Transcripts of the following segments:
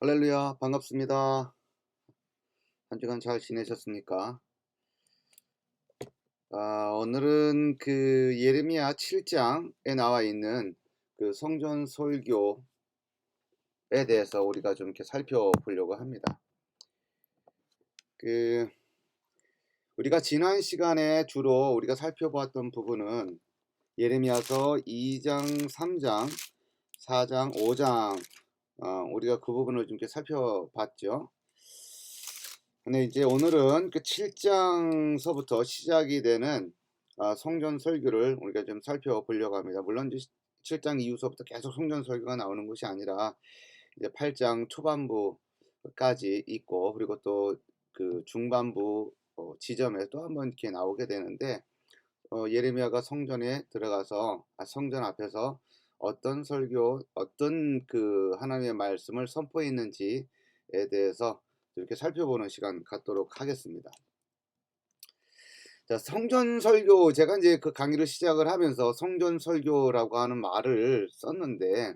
할렐루야, 반갑습니다. 한 주간 잘 지내셨습니까? 오늘은 그 예레미야 7장에 나와 있는 그 성전 설교에 대해서 우리가 좀 이렇게 살펴보려고 합니다. 그 우리가 지난 시간에 주로 우리가 살펴보았던 부분은 예레미야서 2장, 3장, 4장, 5장 우리가 그 부분을 좀 이렇게 살펴봤죠. 근데 이제 오늘은 그 7장서부터 시작이 되는 성전 설교를 우리가 좀 살펴보려고 합니다. 물론 이제 7장 이후서부터 계속 성전 설교가 나오는 것이 아니라 이제 8장 초반부까지 있고, 그리고 또 그 중반부 지점에 또 한번 이렇게 나오게 되는데, 예레미야가 성전에 들어가서 성전 앞에서 어떤 설교, 어떤 그 하나님의 말씀을 선포했는지에 대해서 이렇게 살펴보는 시간 갖도록 하겠습니다. 자, 성전 설교, 제가 이제 그 강의를 시작을 하면서 성전 설교라고 하는 말을 썼는데,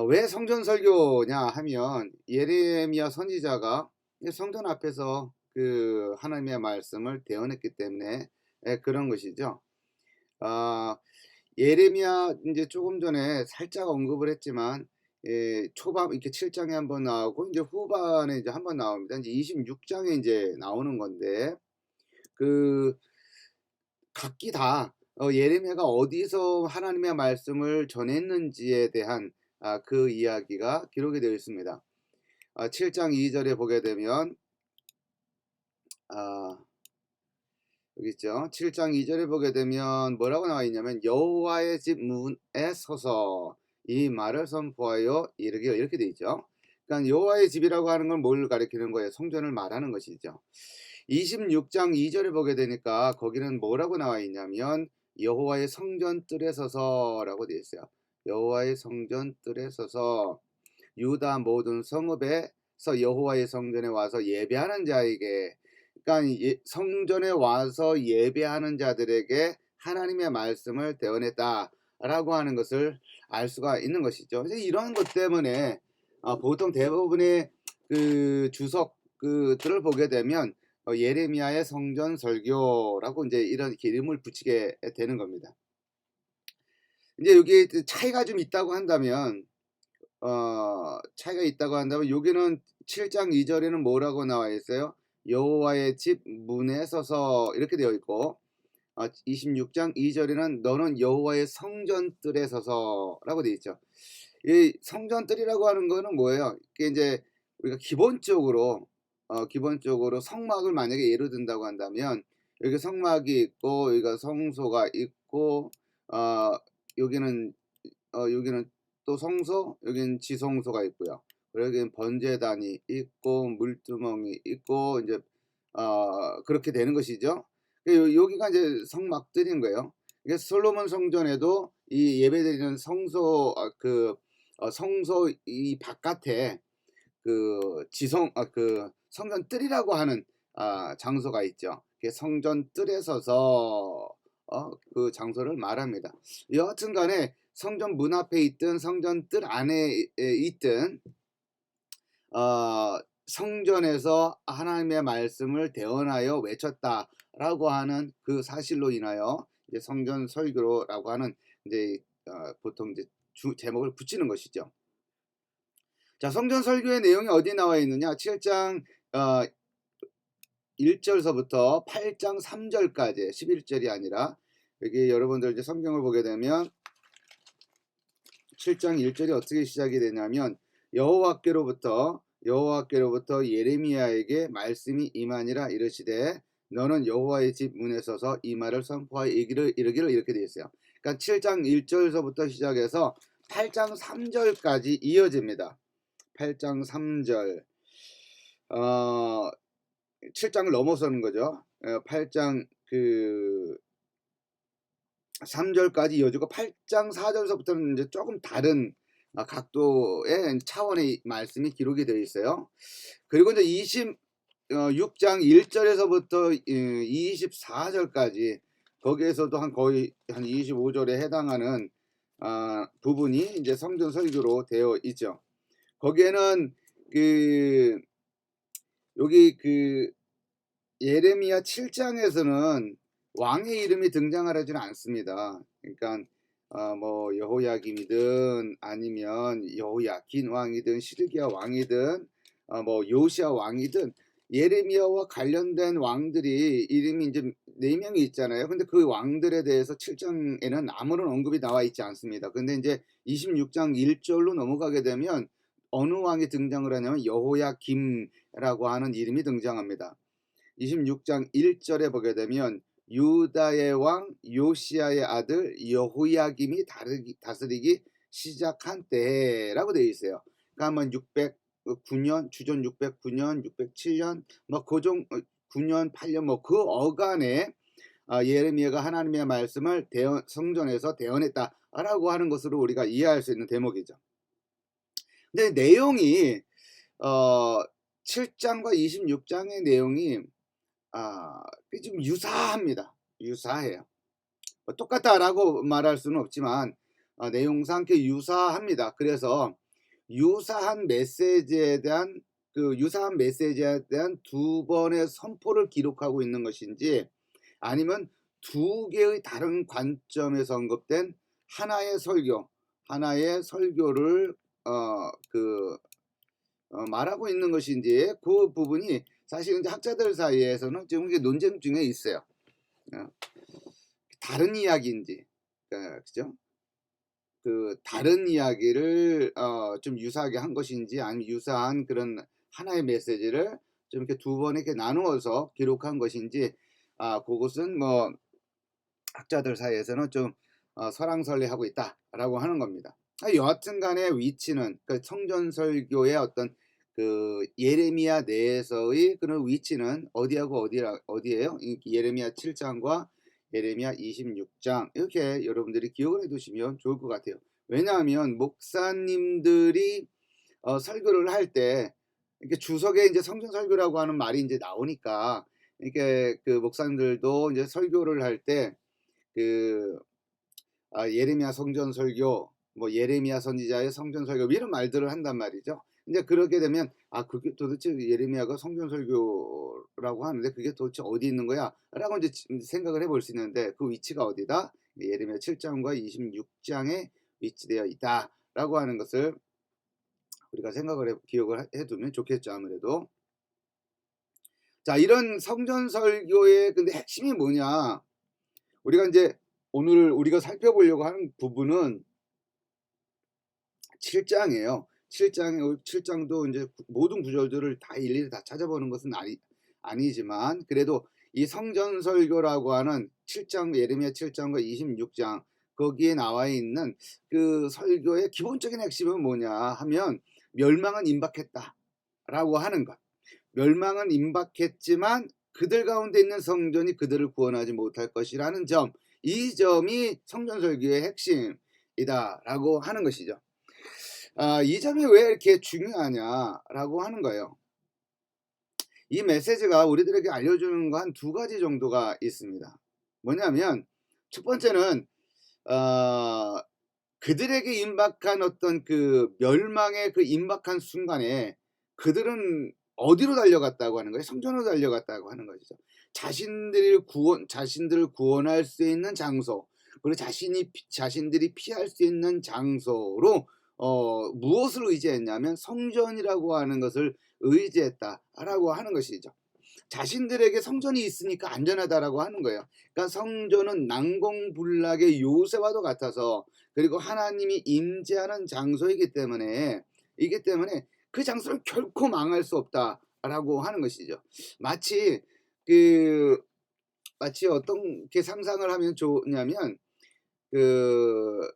왜 성전 설교냐 하면 예레미야 선지자가 성전 앞에서 그 하나님의 말씀을 대언했기 때문에 그런 것이죠. 예레미야 이제 조금 전에 살짝 언급을 했지만, 초반 이렇게 7장에 한번 나오고 이제 후반에 이제 한번 나옵니다. 이제 26장에 이제 나오는 건데, 그 각기 다 예레미야가 어디서 하나님의 말씀을 전했는지에 대한 그 이야기가 기록이 되어 있습니다. 7장 2절에 보게 되면 여기 있죠. 7장 2절에 보게 되면 뭐라고 나와 있냐면, 여호와의 집 문에 서서 이 말을 선포하여 이르기를, 이렇게 돼 있죠. 그러니까 여호와의 집이라고 하는 건 뭘 가리키는 거예요? 성전을 말하는 것이죠. 26장 2절에 보게 되니까 거기는 뭐라고 나와 있냐면, 여호와의 성전 뜰에 서서라고 되어 있어요. 여호와의 성전 뜰에 서서 유다 모든 성읍에서 여호와의 성전에 와서 예배하는 자에게, 그러니까 성전에 와서 예배하는 자들에게 하나님의 말씀을 대언했다라고 하는 것을 알 수가 있는 것이죠. 그래서 이런 것 때문에 보통 대부분의 그 주석 그들을 보게 되면 예레미야의 성전 설교라고 이제 이런 이름을 붙이게 되는 겁니다. 이제 여기 차이가 좀 있다고 한다면, 여기는 7장 2절에는 뭐라고 나와 있어요? 여호와의 집 문에 서서 이렇게 되어 있고, 26장 2절에는 너는 여호와의 성전 뜰에 서서라고 되어 있죠. 이 성전 뜰이라고 하는 거는 뭐예요? 이게 이제 우리가 기본적으로 성막을 만약에 예로 든다고 한다면, 여기 성막이 있고 여기가 성소가 있고, 어, 여기는 여기는 또 성소, 여기는 지성소가 있고요. 그리고 여기는 번제단이 있고 물두멍이 있고 이제 그렇게 되는 것이죠. 여기가 이제 성막들인 거예요. 이게 솔로몬 성전에도 이 예배드리는 성소 이 바깥에 그 성전 뜰이라고 하는 장소가 있죠. 성전 뜰에 서서 그 장소를 말합니다. 여하튼간에 성전 문 앞에 있든 성전 뜰 안에 있든 성전에서 하나님의 말씀을 대언하여 외쳤다라고 하는 그 사실로 인하여 이제 성전 설교라고 하는 이제 보통 이제 제목을 붙이는 것이죠. 자, 성전 설교의 내용이 어디 나와 있느냐? 7장 1절서부터 8장 3절까지, 11절이 아니라 여기 여러분들 이제 성경을 보게 되면 7장 1절이 어떻게 시작이 되냐면, 여호와께로부터 예레미야에게 말씀이 임하니라 이르시되 너는 여호와의 집 문에 서서 이 말을 선포하여 이르기를, 이렇게 되어 있어요. 그러니까 7장 1절서부터 시작해서 8장 3절까지 이어집니다. 8장 3절 7장을 넘어서는 거죠. 8장 3절까지 이어지고, 8장 4절서부터는 이제 조금 다른 각도의 차원의 말씀이 기록이 되어 있어요. 그리고 이제 26장 1절에서부터 24절까지 거기에서도 거의 한 25절에 해당하는 부분이 이제 성전 설교로 되어 있죠. 거기에는 그 여기 그 예레미야 7장에서는 왕의 이름이 등장하지는 않습니다. 그러니까 뭐 여호야김이든 아니면 여호야긴 왕이든 시드기야 왕이든 뭐 요시야 왕이든 예레미야와 관련된 왕들이 이름이 이제 4명이 있잖아요. 근데 그 왕들에 대해서 7장에는 아무런 언급이 나와 있지 않습니다. 근데 이제 26장 1절로 넘어가게 되면 어느 왕이 등장을 하냐면 여호야김이라고 하는 이름이 등장합니다. 26장 1절에 보게 되면 유다의 왕 요시야의 아들 여호야김이 다스리기 시작한 때라고 되어 있어요. 그러니까 609년 주전 609년 607년 뭐 고종 9년 8년 뭐 그 어간에 예레미야가 하나님의 말씀을 성전에서 대언했다라고 하는 것으로 우리가 이해할 수 있는 대목이죠. 근데 내용이 7장과 26장의 내용이 좀 유사합니다. 유사해요. 똑같다라고 말할 수는 없지만 내용상 유사합니다. 그래서 유사한 메시지에 대한 두 번의 선포를 기록하고 있는 것인지 아니면 두 개의 다른 관점에서 언급된 하나의 설교를 말하고 있는 것인지 그 부분이 사실 이제 학자들 사이에서는 지금 논쟁 중에 있어요. 다른 이야기인지, 그죠? 그 다른 이야기를 좀 유사하게 한 것인지 아니면 유사한 그런 하나의 메시지를 좀 이렇게 두 번 이렇게 나누어서 기록한 것인지 그것은 뭐 학자들 사이에서는 좀 설왕설래하고 있다라고 하는 겁니다. 여하튼간에 위치는 성전 설교의 어떤 그 예레미야 내에서의 그런 위치는 어디예요? 예레미야 7장과 예레미야 26장 이렇게 여러분들이 기억을 해두시면 좋을 것 같아요. 왜냐하면 목사님들이 설교를 할 때 이렇게 주석에 이제 성전 설교라고 하는 말이 이제 나오니까 이렇게 그 목사님들도 이제 설교를 할 때 예레미야 성전 설교, 뭐 예레미야 선지자의 성전 설교 이런 말들을 한단 말이죠. 이제 그렇게 되면 그게 도대체 예레미야가 성전 설교라고 하는데 그게 도대체 어디 있는 거야? 라고 이제 생각을 해볼 수 있는데 그 위치가 어디다? 예레미야 7장과 26장에 위치되어 있다라고 하는 것을 우리가 기억을 해두면 좋겠죠. 아무래도. 자, 이런 성전 설교의 근데 핵심이 뭐냐? 우리가 이제 오늘 우리가 살펴보려고 하는 부분은 7장이에요. 7장도 이제 모든 구절들을 다 일일이 다 찾아보는 것은 아니지만 그래도 이 성전 설교라고 하는 7장 예레미야 7장과 26장 거기에 나와 있는 그 설교의 기본적인 핵심은 뭐냐 하면 멸망은 임박했다라고 하는 것. 멸망은 임박했지만 그들 가운데 있는 성전이 그들을 구원하지 못할 것이라는 점. 이 점이 성전 설교의 핵심이다라고 하는 것이죠. 이 점이 왜 이렇게 중요하냐라고 하는 거예요. 이 메시지가 우리들에게 알려주는 거 한 2가지 정도가 있습니다. 뭐냐면 첫 번째는 그들에게 임박한 어떤 그 멸망의 그 임박한 순간에 그들은 어디로 달려갔다고 하는 거예요? 성전으로 달려갔다고 하는 것이죠. 자신들을 구원할 수 있는 장소, 그리고 자신들이 피할 수 있는 장소로 무엇을 의지했냐면 성전이라고 하는 것을 의지했다라고 하는 것이죠. 자신들에게 성전이 있으니까 안전하다라고 하는 거예요. 그러니까 성전은 난공불락의 요새와도 같아서 그리고 하나님이 임재하는 장소이기 때문에 그 장소는 결코 망할 수 없다라고 하는 것이죠. 마치 어떻게 상상을 하면 좋냐면 그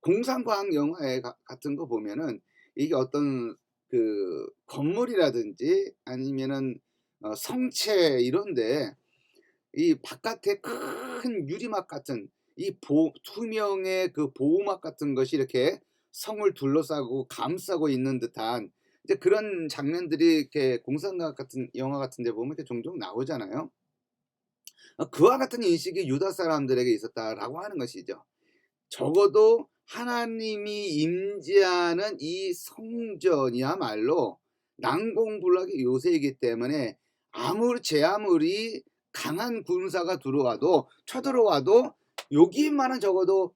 공상과학 영화에 같은 거 보면은 이게 어떤 그 건물이라든지 아니면은 성체 이런데 이 바깥에 큰 유리막 같은 투명의 그 보호막 같은 것이 이렇게 성을 둘러싸고 감싸고 있는 듯한 이제 그런 장면들이 이렇게 공상과학 같은 영화 같은 데 보면 이렇게 종종 나오잖아요. 그와 같은 인식이 유다 사람들에게 있었다라고 하는 것이죠. 적어도 하나님이 임재하는 이 성전이야말로 난공불락의 요새이기 때문에 아무리 강한 군사가 들어와도 쳐들어와도 여기만은 적어도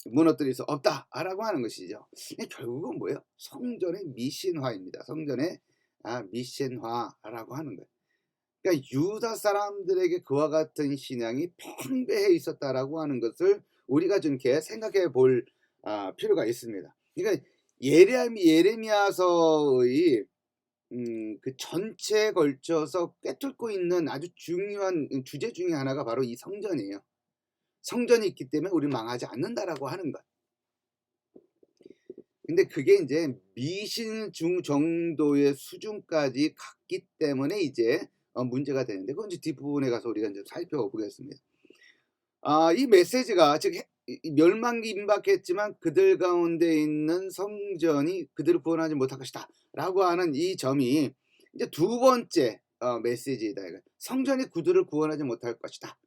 무너뜨릴 수 없다라고 하는 것이죠. 결국은 뭐예요? 성전의 미신화입니다. 성전의 미신화라고 하는 거예요. 그러니까 유다 사람들에게 그와 같은 신앙이 팽배해 있었다라고 하는 것을 우리가 좀 이렇게 생각해 볼 필요가 있습니다. 그러니까 예레미야서의 그 전체에 걸쳐서 꿰뚫고 있는 아주 중요한 주제 중에 하나가 바로 이 성전이에요. 성전이 있기 때문에 우리 망하지 않는다라고 하는 것. 근데 그게 이제 미신 정도의 수준까지 갔기 때문에 이제 문제가 되는데, 그건 이제 뒷부분에 가서 우리가 이제 살펴보겠습니다. 이 메시지가 즉 멸망이 임박했지만 그들 가운데 있는 성전이 그들을 구원하지 못할 것이다 라고 하는 이 점이 이제 두 번째 메시지이다. 성전이 그들을 구원하지 못할 것이다.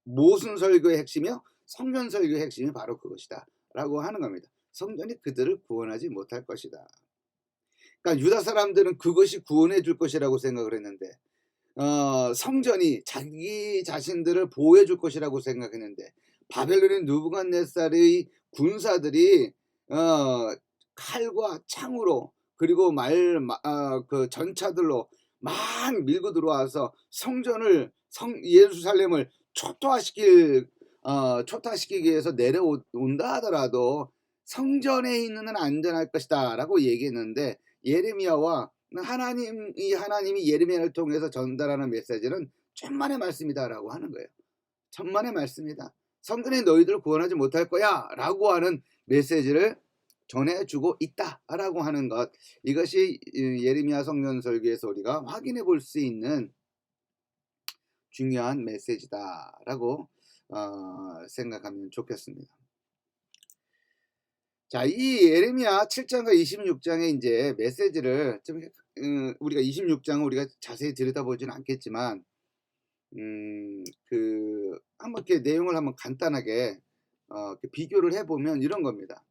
모순 설교의 핵심이요? 성전 설교의 핵심이 바로 그것이다 라고 하는 겁니다. 성전이 그들을 구원하지 못할 것이다. 그러니까 유다 사람들은 그것이 구원해 줄 것이라고 생각을 했는데, 성전이 자기 자신들을 보호해 줄 것이라고 생각했는데, 바벨론의 느부갓네살의 군사들이 칼과 창으로 그리고 그 전차들로 막 밀고 들어와서 예루살렘을 초토화시키기 위해서 내려온다 하더라도 성전에 있는 한 안전할 것이다 라고 얘기했는데, 예레미야와 하나님이 예레미야를 통해서 전달하는 메시지는 천만의 말씀이다 라고 하는 거예요. 천만의 말씀이다. 성전에 너희들을 구원하지 못할 거야 라고 하는 메시지를 전해주고 있다 라고 하는 것, 이것이 예레미야 성전 설교에서 우리가 확인해 볼 수 있는 중요한 메시지다 라고 생각하면 좋겠습니다. 자, 이 예레미야 7장과 26장의 이제 메시지를 좀 우리가 26장은 우리가 자세히 들여다보지는 않겠지만 한번 이렇게 내용을 한번 간단하게 이렇게 비교를 해보면 이런 겁니다.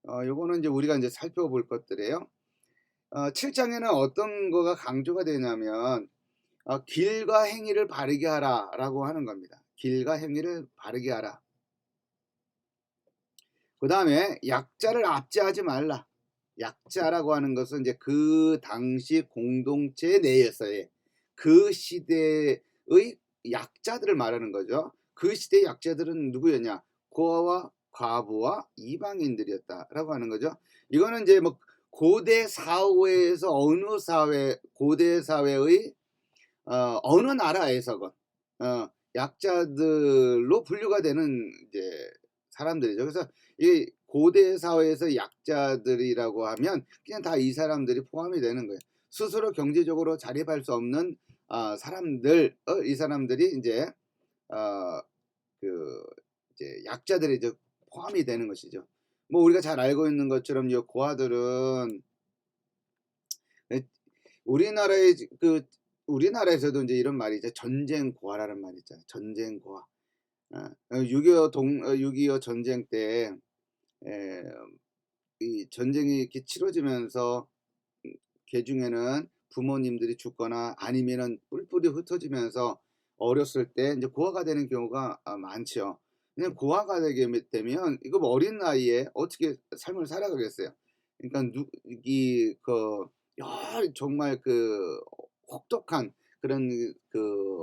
요거는 이제 우리가 이제 살펴볼 것들이에요. 7장에는 어떤 거가 강조가 되냐면 길과 행위를 바르게 하라라고 하는 겁니다. 길과 행위를 바르게 하라. 그 다음에 약자를 압제하지 말라. 약자라고 하는 것은 이제 그 당시 공동체 내에서의 그 시대의 약자들을 말하는 거죠. 그 시대의 약자들은 누구였냐? 고아와 과부와 이방인들이었다라고 하는 거죠. 이거는 이제 뭐 고대 사회에서 고대 사회의 어느 나라에서건 약자들로 분류가 되는 이제 사람들이죠. 그래서 이 고대 사회에서 약자들이라고 하면 그냥 다 이 사람들이 포함이 되는 거예요. 스스로 경제적으로 자립할 수 없는 사람들, 이 사람들이 이제 이제 약자들이 이제 포함이 되는 것이죠. 뭐 우리가 잘 알고 있는 것처럼 이 고아들은 우리나라에서도 이제 이런 말이 이제 전쟁 고아라는 말이 있잖아요. 전쟁 고아. 6.25 전쟁 때 이 전쟁이 이렇게 치러지면서 그 중에는 부모님들이 죽거나 아니면은 뿔뿔이 흩어지면서 어렸을 때 이제 고아가 되는 경우가 많죠. 그냥 고아가 되게 되면 이거 뭐 어린 나이에 어떻게 삶을 살아가겠어요. 그러니까 정말 혹독한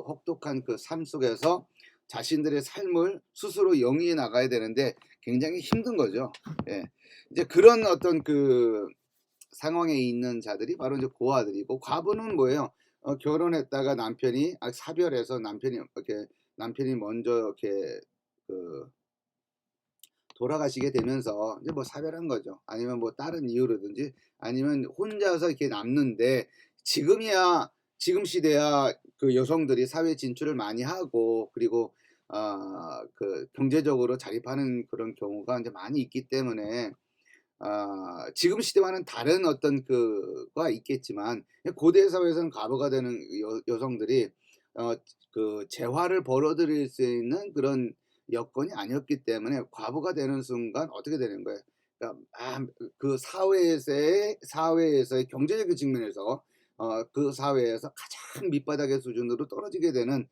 혹독한 그 삶 속에서 자신들의 삶을 스스로 영위해 나가야 되는데 굉장히 힘든 거죠. 예. 이제 그런 어떤 상황에 있는 자들이 바로 이제 고아들이고, 과부는 뭐예요? 결혼했다가 남편이 사별해서 남편이 먼저 이렇게 돌아가시게 되면서 이제 뭐 사별한 거죠. 아니면 뭐 다른 이유로든지 아니면 혼자서 이렇게 남는데, 지금 시대야 그 여성들이 사회 진출을 많이 하고 그리고 경제적으로 자립하는 그런 경우가 이제 많이 있기 때문에 지금 시대와는 다른 어떤 그가 있겠지만, 고대 사회에서는 과부가 되는 여성들이 재화를 벌어들일 수 있는 그런 여건이 아니었기 때문에 과부가 되는 순간 어떻게 되는 거예요? 그러니까 그 사회에서의 경제적인 측면에서 그 사회에서 가장 밑바닥의 수준으로 떨어지게 되는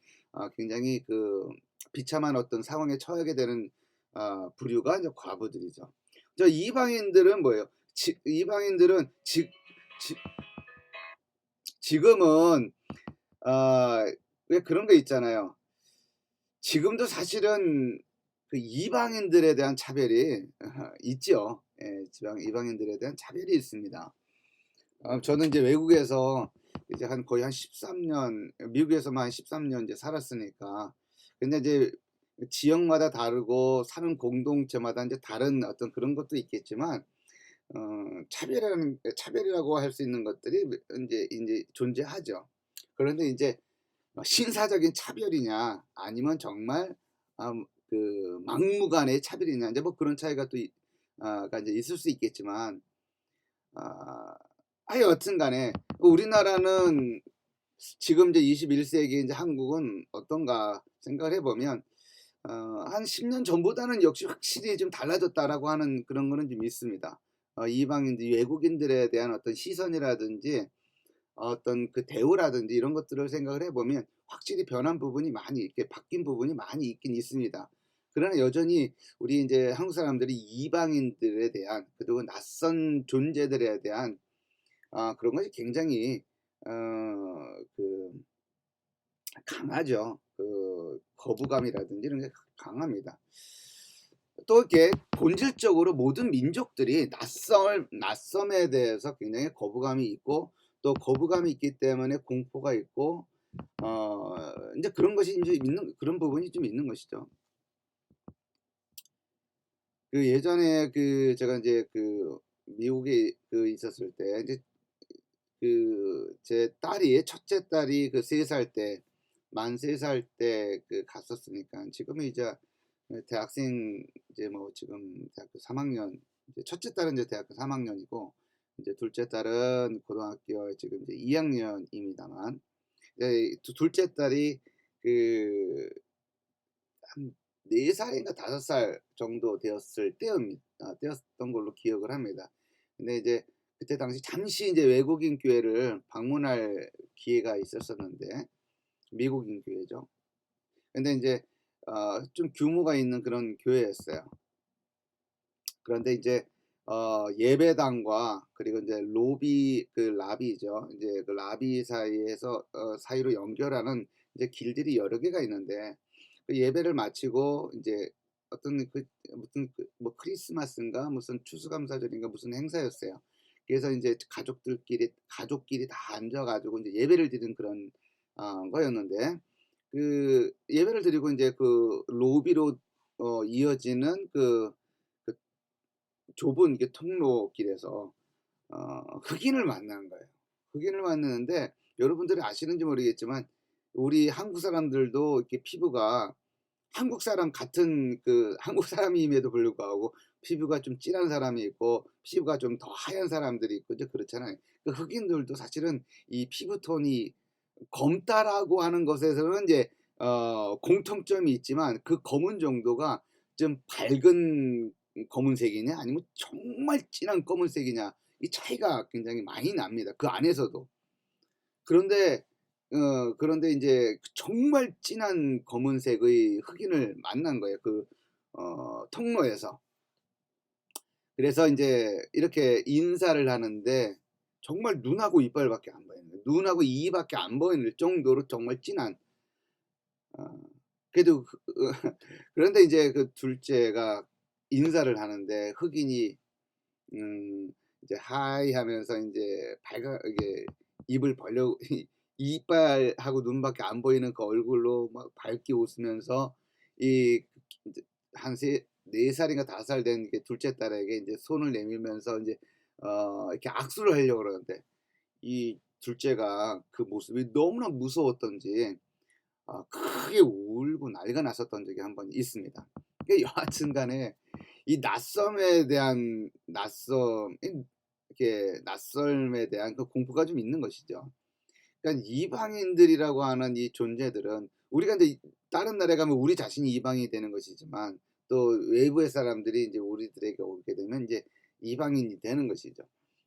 굉장히 그 비참한 어떤 상황에 처하게 되는 부류가 이제 과부들이죠. 이방인들은 뭐예요? 이방인들은 지 지금은 왜 그런 거 있잖아요. 지금도 사실은 그 이방인들에 대한 차별이 있죠. 예. 지방 이방인들에 대한 차별이 있습니다. 저는 이제 외국에서 이제 거의 한 13년, 미국에서만 한 13년 이제 살았으니까. 근데 이제 지역마다 다르고 사는 공동체마다 이제 다른 어떤 그런 것도 있겠지만 어 차별이라고 할 수 있는 것들이 인제 존재하죠. 그런데 인제 신사적인 차별이냐 아니면 정말 그 막무가내의 차별이냐 인제 뭐 그런 차이가 또 가 인제 있을 수 있겠지만 아 하여튼 간에 우리나라는 지금 이제 21 세기 인제 한국은 어떤가 생각을 해 보면 한 10년 전보다는 역시 확실히 좀 달라졌다라고 하는 그런 거는 좀 있습니다. 이방인들 외국인들에 대한 어떤 시선이라든지 어떤 그 대우라든지 이런 것들을 생각을 해 보면 확실히 변한 부분이 많이 이렇게 바뀐 부분이 많이 있긴 있습니다. 그러나 여전히 우리 인제 한국 사람들이 이방인들에 대한 그리고 낯선 존재들에 대한 그런 것이 굉장히 그 강하죠. 그 거부감이라든지 이런 게 강합니다. 또 이렇게 본질적으로 모든 민족들이 낯섦에 대해서 굉장히 거부감이 있고 또 거부감이 있기 때문에 공포가 있고 인제 그런 것이 인제 있는 그런 부분이 좀 있는 것이죠. 그 예전에 그 제가 인제 그 미국에 있었을 때 이제 제 딸이 첫째 딸이 그 3살 때 만 3살 때 갔었으니까 지금은 이제 대학생 이제 뭐 지금 대학교 3 학년 이제 첫째 딸은 이제 대학교 3 학년이고 이제 둘째 딸은 고등학교 지금 이제 2 학년입니다만 둘째 딸이 그 한 4 살인가 5살 정도 되었을 때였던 걸로 기억을 합니다. 근데 이제 그때 당시 잠시 이제 외국인 교회를 방문할 기회가 있었었는데 미국인 교회죠. 근데 인제 좀 규모가 있는 그런 교회였어요. 그런데 이제 예배당과 그리고 인제 라비죠. 인제 그 라비 사이에서 사이로 연결하는 이제 길들이 여러 개가 있는데 그 예배를 마치고 인제 어떤 무슨 뭐 크리스마스인가 무슨 추수감사절인가 무슨 행사였어요. 그래서 인제 가족끼리 다 앉아 가지고 인제 예배를 드리는 그런 거였는데 예배를 드리고 인제 그 로비로 이어지는 그 좁은 이게 통로길에서 흑인을 만난 거예요. 흑인을 만나는데 여러분들이 아시는지 모르겠지만 우리 한국 사람들도 이렇게 피부가 한국 사람 같은 한국 사람임에도 불구하고 피부가 좀 진한 사람이 있고 피부가 좀 더 하얀 사람들이 있고 이제 그렇잖아요. 그 흑인들도 사실은 이 피부 톤이 검다라고 하는 것에서는 이제 공통점이 있지만 그 검은 정도가 좀 밝은 검은색이냐 아니면 정말 진한 검은색이냐 이 차이가 굉장히 많이 납니다, 그 안에서도. 그런데 그런데 인제 정말 진한 검은색의 흑인을 만난 거예요, 통로에서. 그래서 인제 이렇게 인사를 하는데 정말 눈하고 이빨밖에 안 보이는 거예요. 눈하고 이밖에 안 보이는 정도로 정말 진한 어 그래도 그런데 인제 그 둘째가 인사를 하는데 흑인이 이제 "하이." 하면서 인제 이게 입을 벌려 이빨하고 눈밖에 안 보이는 그 얼굴로 막 밝게 웃으면서 이 인제 한 4 살인가 5살 된 둘째 딸에게 인제 손을 내밀면서 인제 이렇게 악수를 하려고 그러는데 이 둘째가 그 모습이 너무나 무서웠던지 크게 울고 난리가 났었던 적이 한 번 있습니다. 여하튼 간에 이 낯섦에 대한 이렇게 낯설음에 대한 그 공포가 좀 있는 것이죠. 그러니까 이방인들이라고 하는 이 존재들은 우리가 근데 다른 나라에 가면 우리 자신이 이방인이 되는 것이지만 또 외부의 사람들이 이제 우리들에게 오게 되면 이제 이방인이 되는 것이죠.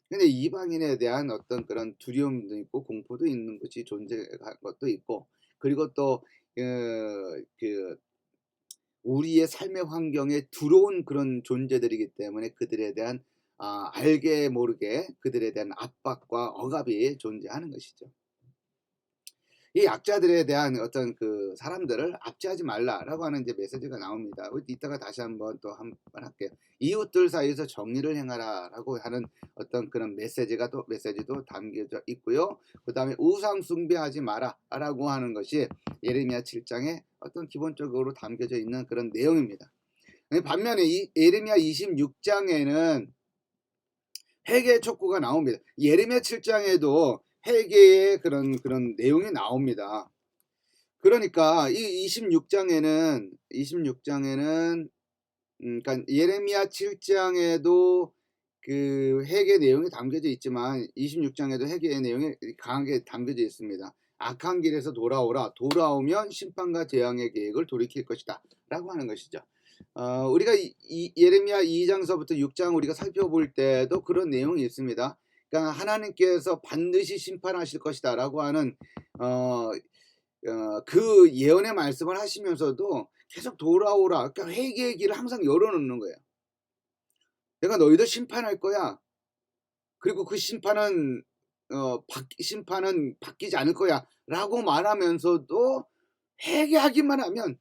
근데 이방인에 대한 어떤 그런 두려움도 있고 공포도 있는 것이 존재한 것도 있고, 그리고 또 그 우리의 삶의 환경에 들어온 그런 존재들이기 때문에 그들에 대한 알게 모르게 그들에 대한 압박과 억압이 존재하는 것이죠. 이 약자들에 대한 어떤 그 사람들을 압제하지 말라라고 하는 이제 메시지가 나옵니다. 이따가 다시 한번 또 한 번 할게요. 이웃들 사이에서 정의를 행하라라고 하는 어떤 그런 메시지도 담겨져 있고요. 그다음에 우상 숭배하지 마라라고 하는 것이 예레미야 7장에 어떤 기본적으로 담겨져 있는 그런 내용입니다. 반면에 이 예레미야 26장에는 회개 촉구가 나옵니다. 예레미야 7장에도 회개의 그런 내용이 나옵니다. 그러니까 이 26장에는 그러니까 예레미야 7장에도 그 회개 내용이 담겨져 있지만 26장에도 회개의 내용이 강하게 담겨져 있습니다. 악한 길에서 돌아오라. 돌아오면 심판과 재앙의 계획을 돌이킬 것이다. 라고 하는 것이죠. 우리가 예레미야 2장서부터 6장 우리가 살펴볼 때도 그런 내용이 있습니다. 그러니까 하나님께서 반드시 심판하실 것이다 라고 하는 그 예언의 말씀을 하시면서도 계속 돌아오라. 그러니까 회개의 길을 항상 열어놓는 거예요. 내가 너희들 심판할 거야. 그리고 그 심판은 바뀌지 않을 거야 라고 말하면서도 회개하기만 하면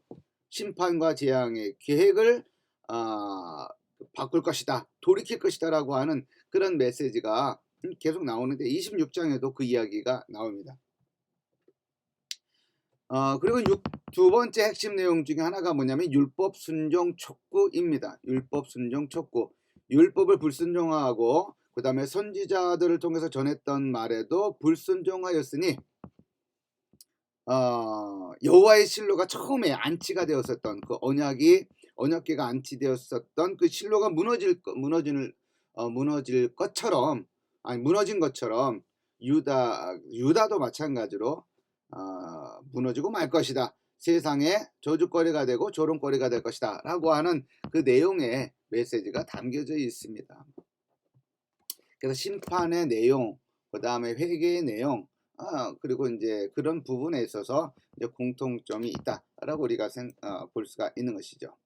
심판과 재앙의 계획을 바꿀 것이다, 돌이킬 것이다 라고 하는 그런 메시지가 계속 나오는데 26장에도 그 이야기가 나옵니다. 그리고 두 번째 핵심 내용 중에 하나가 뭐냐면 율법 순종 촉구입니다. 율법 순종 촉구. 율법을 불순종하고 그 다음에 선지자들을 통해서 전했던 말에도 불순종하였으니 여호와의 실로가 처음에 안치가 되었었던 그 언약궤가 안치되었었던 그 실로가 무너진 것처럼 무너진 것처럼 유다도 마찬가지로 무너지고 말 것이다. 세상에 저주거리가 되고 조롱거리가 될 것이다 라고 하는 그 내용의 메시지가 담겨져 있습니다. 그래서 심판의 내용, 그 다음에 회개의 내용, 그리고 이제 그런 부분에 있어서 이제 공통점이 있다라고 우리가 볼 수가 있는 것이죠.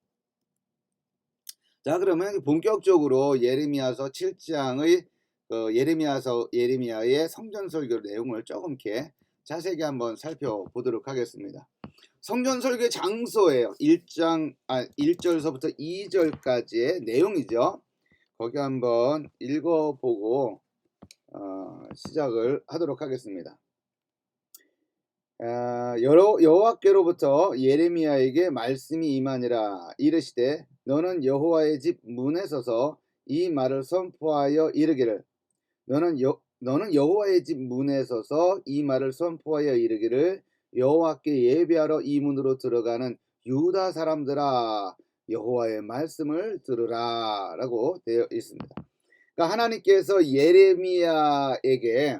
자, 그러면 본격적으로 예레미야서 7장의 예레미야의 성전설교 내용을 조금 이렇게 자세히 한번 살펴보도록 하겠습니다. 성전설교 장소예요. 1절서부터 2절까지의 내용이죠. 거기 한번 읽어보고 시작을 하도록 하겠습니다. 여호와께로부터 예레미야에게 말씀이 임하니라. 이르시되 너는 여호와의 집 문에 서서 이 말을 선포하여 이르기를 너는 여호와의 집 문에 서서 이 말을 선포하여 이르기를 여호와께 예배하러 이 문으로 들어가는 유다 사람들아 여호와의 말씀을 들으라 라고 되어 있습니다. 그러니까 하나님께서 예레미야에게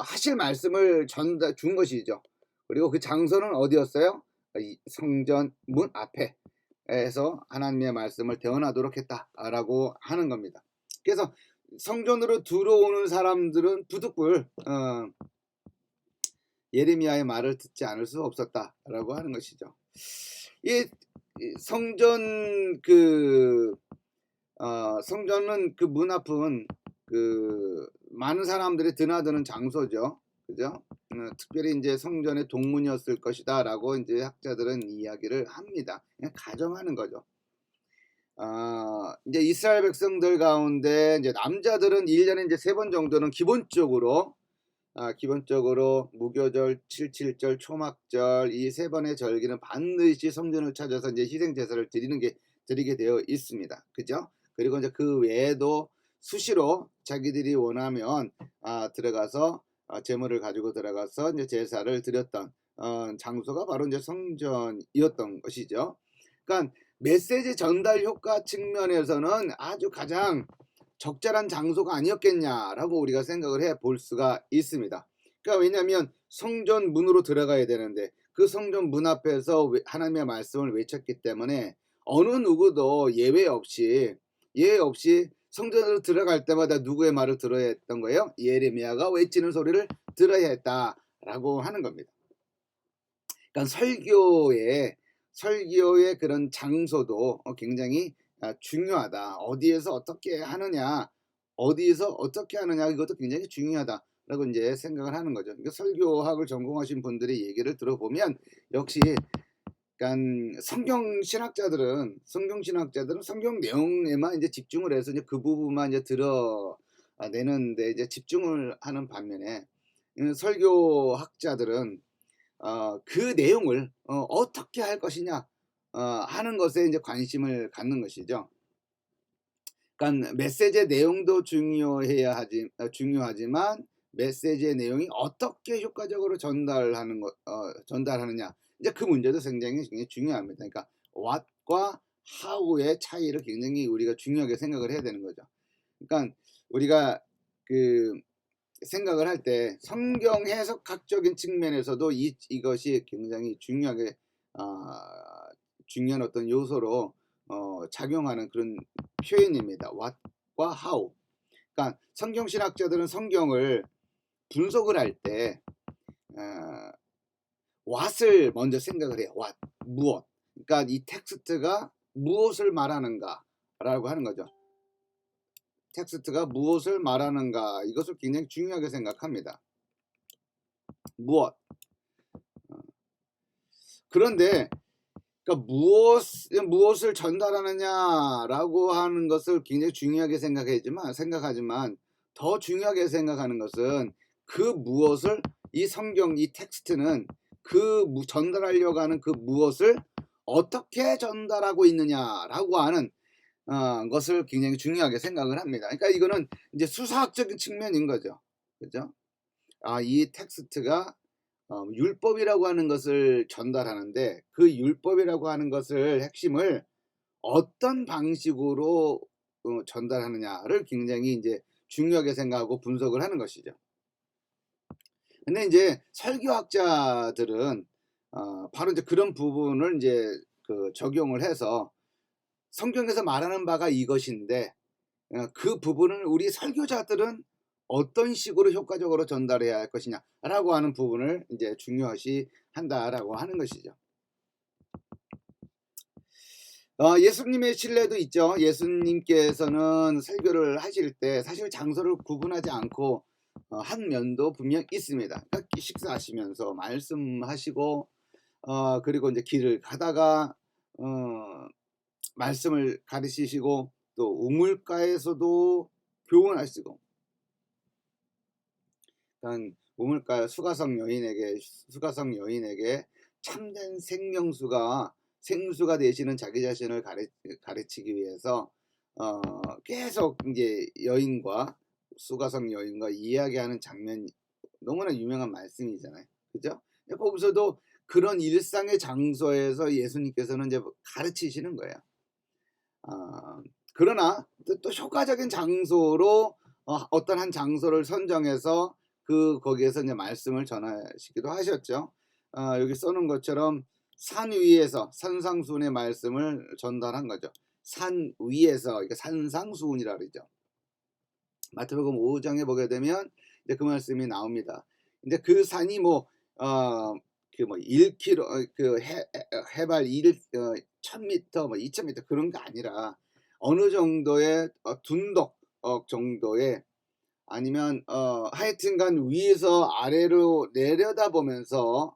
하실 말씀을 준 것이죠. 그리고 그 장소는 어디였어요? 이 성전 문 앞에서 하나님의 말씀을 대언하도록 했다라고 하는 겁니다. 그래서 성전으로 들어오는 사람들은 부득불 예레미야의 말을 듣지 않을 수 없었다라고 하는 것이죠. 이 성전은 그 문 앞은 그 많은 사람들이 드나드는 장소죠. 그죠? 특별히 이제 성전의 동문이었을 것이다라고 이제 학자들은 이야기를 합니다. 그냥 가정하는 거죠. 이제 이스라엘 백성들 가운데 이제 남자들은 1년에 이제 3번 정도는 기본적으로 무교절, 77절, 초막절 이 3번의 절기는 반드시 성전을 찾아서 이제 희생 제사를 드리게 되어 있습니다. 그죠? 그리고 이제 그 외에도 수시로 자기들이 원하면 들어가서 제물을 가지고 들어가서 이제 제사를 드렸던 장소가 바로 이제 성전이었던 것이죠. 그러니까 메시지 전달 효과 측면에서는 아주 가장 적절한 장소가 아니었겠냐라고 우리가 생각을 해 볼 수가 있습니다. 그러니까 왜냐하면 성전 문으로 들어가야 되는데 그 성전 문 앞에서 하나님의 말씀을 외쳤기 때문에 어느 누구도 예외 없이 성전으로 들어갈 때마다 누구의 말을 들어야 했던 거예요? 예레미야가 외치는 소리를 들어야 했다라고 하는 겁니다. 그러니까 설교의 그런 장소도 굉장히 중요하다. 어디에서 어떻게 하느냐, 이것도 굉장히 중요하다라고 이제 생각을 하는 거죠. 그러니까 설교학을 전공하신 분들의 얘기를 들어보면 역시 그러니까 성경 신학자들은 성경 내용에만 이제 집중을 해서 이제 그 부분만 이제 드러내는데 이제 집중을 하는 반면에 설교학자들은 그 내용을 어떻게 할 것이냐 하는 것에 이제 관심을 갖는 것이죠. 그러니까 메시지의 내용도 중요하지만 메시지의 내용이 어떻게 효과적으로 전달하느냐 이제 그 문제도 굉장히 중요합니다. 그러니까 what과 how의 차이를 굉장히 우리가 중요하게 생각을 해야 되는 거죠. 그러니까 우리가 그 생각을 할 때 성경 해석학적인 측면에서도 이것이 굉장히 중요한 어떤 요소로 작용하는 그런 표현입니다. what과 how. 그러니까 성경 신학자들은 성경을 분석을 할 때 what을 먼저 생각을 해요. 무엇. 그러니까 이 텍스트가 무엇을 말하는가라고 하는 거죠. 텍스트가 무엇을 말하는가 이것을 굉장히 중요하게 생각합니다. 무엇. 그런데 그러니까 무엇을 전달하느냐라고 하는 것을 굉장히 중요하게 생각하지만 더 중요하게 생각하는 것은 그 무엇을 이 성경 이 텍스트는 전달하려고 하는 그 무엇을 어떻게 전달하고 있느냐라고 하는 것을 굉장히 중요하게 생각을 합니다. 그러니까 이거는 이제 수사학적인 측면인 거죠. 그죠? 이 텍스트가 율법이라고 하는 것을 전달하는데 그 율법이라고 하는 것을 핵심을 어떤 방식으로 전달하느냐를 굉장히 이제 중요하게 생각하고 분석을 하는 것이죠. 근데 이제 설교학자들은 바로 이제 그런 부분을 이제 적용을 해서 성경에서 말하는 바가 이것인데 그 부분을 우리 설교자들은 어떤 식으로 효과적으로 전달해야 할 것이냐라고 하는 부분을 이제 중요시 한다라고 하는 것이죠. 예수님의 신뢰도 있죠. 예수님께서는 설교를 하실 때 사실 장소를 구분하지 않고 한 면도 분명 있습니다. 그러니까 식사하시면서 말씀하시고 그리고 이제 길을 가다가 말씀을 가르치시고 또 우물가에서도 교훈하시고 우물가 수가성 여인에게 참된 생수가 되시는 자기 자신을 가르치기 위해서 계속 이제 수가성 여인과 이야기하는 장면이 너무나 유명한 말씀이잖아요. 그죠? 거기서도 그런 일상의 장소에서 예수님께서는 이제 가르치시는 거예요. 그러나 또 효과적인 장소로 어떤 한 장소를 선정해서 거기에서 이제 말씀을 전하시기도 하셨죠. 여기 써놓은 것처럼 산 위에서 산상수훈의 말씀을 전달한 거죠. 산 위에서 그러니까 산상수훈이라 그러죠. 마태복음 5장에 보게 되면 이제 그 말씀이 나옵니다. 근데 그 산이 1km 해발 1000m 2000m 그런 게 아니라 어느 정도의 둔덕 정도의 아니면 하여튼간 위에서 아래로 내려다보면서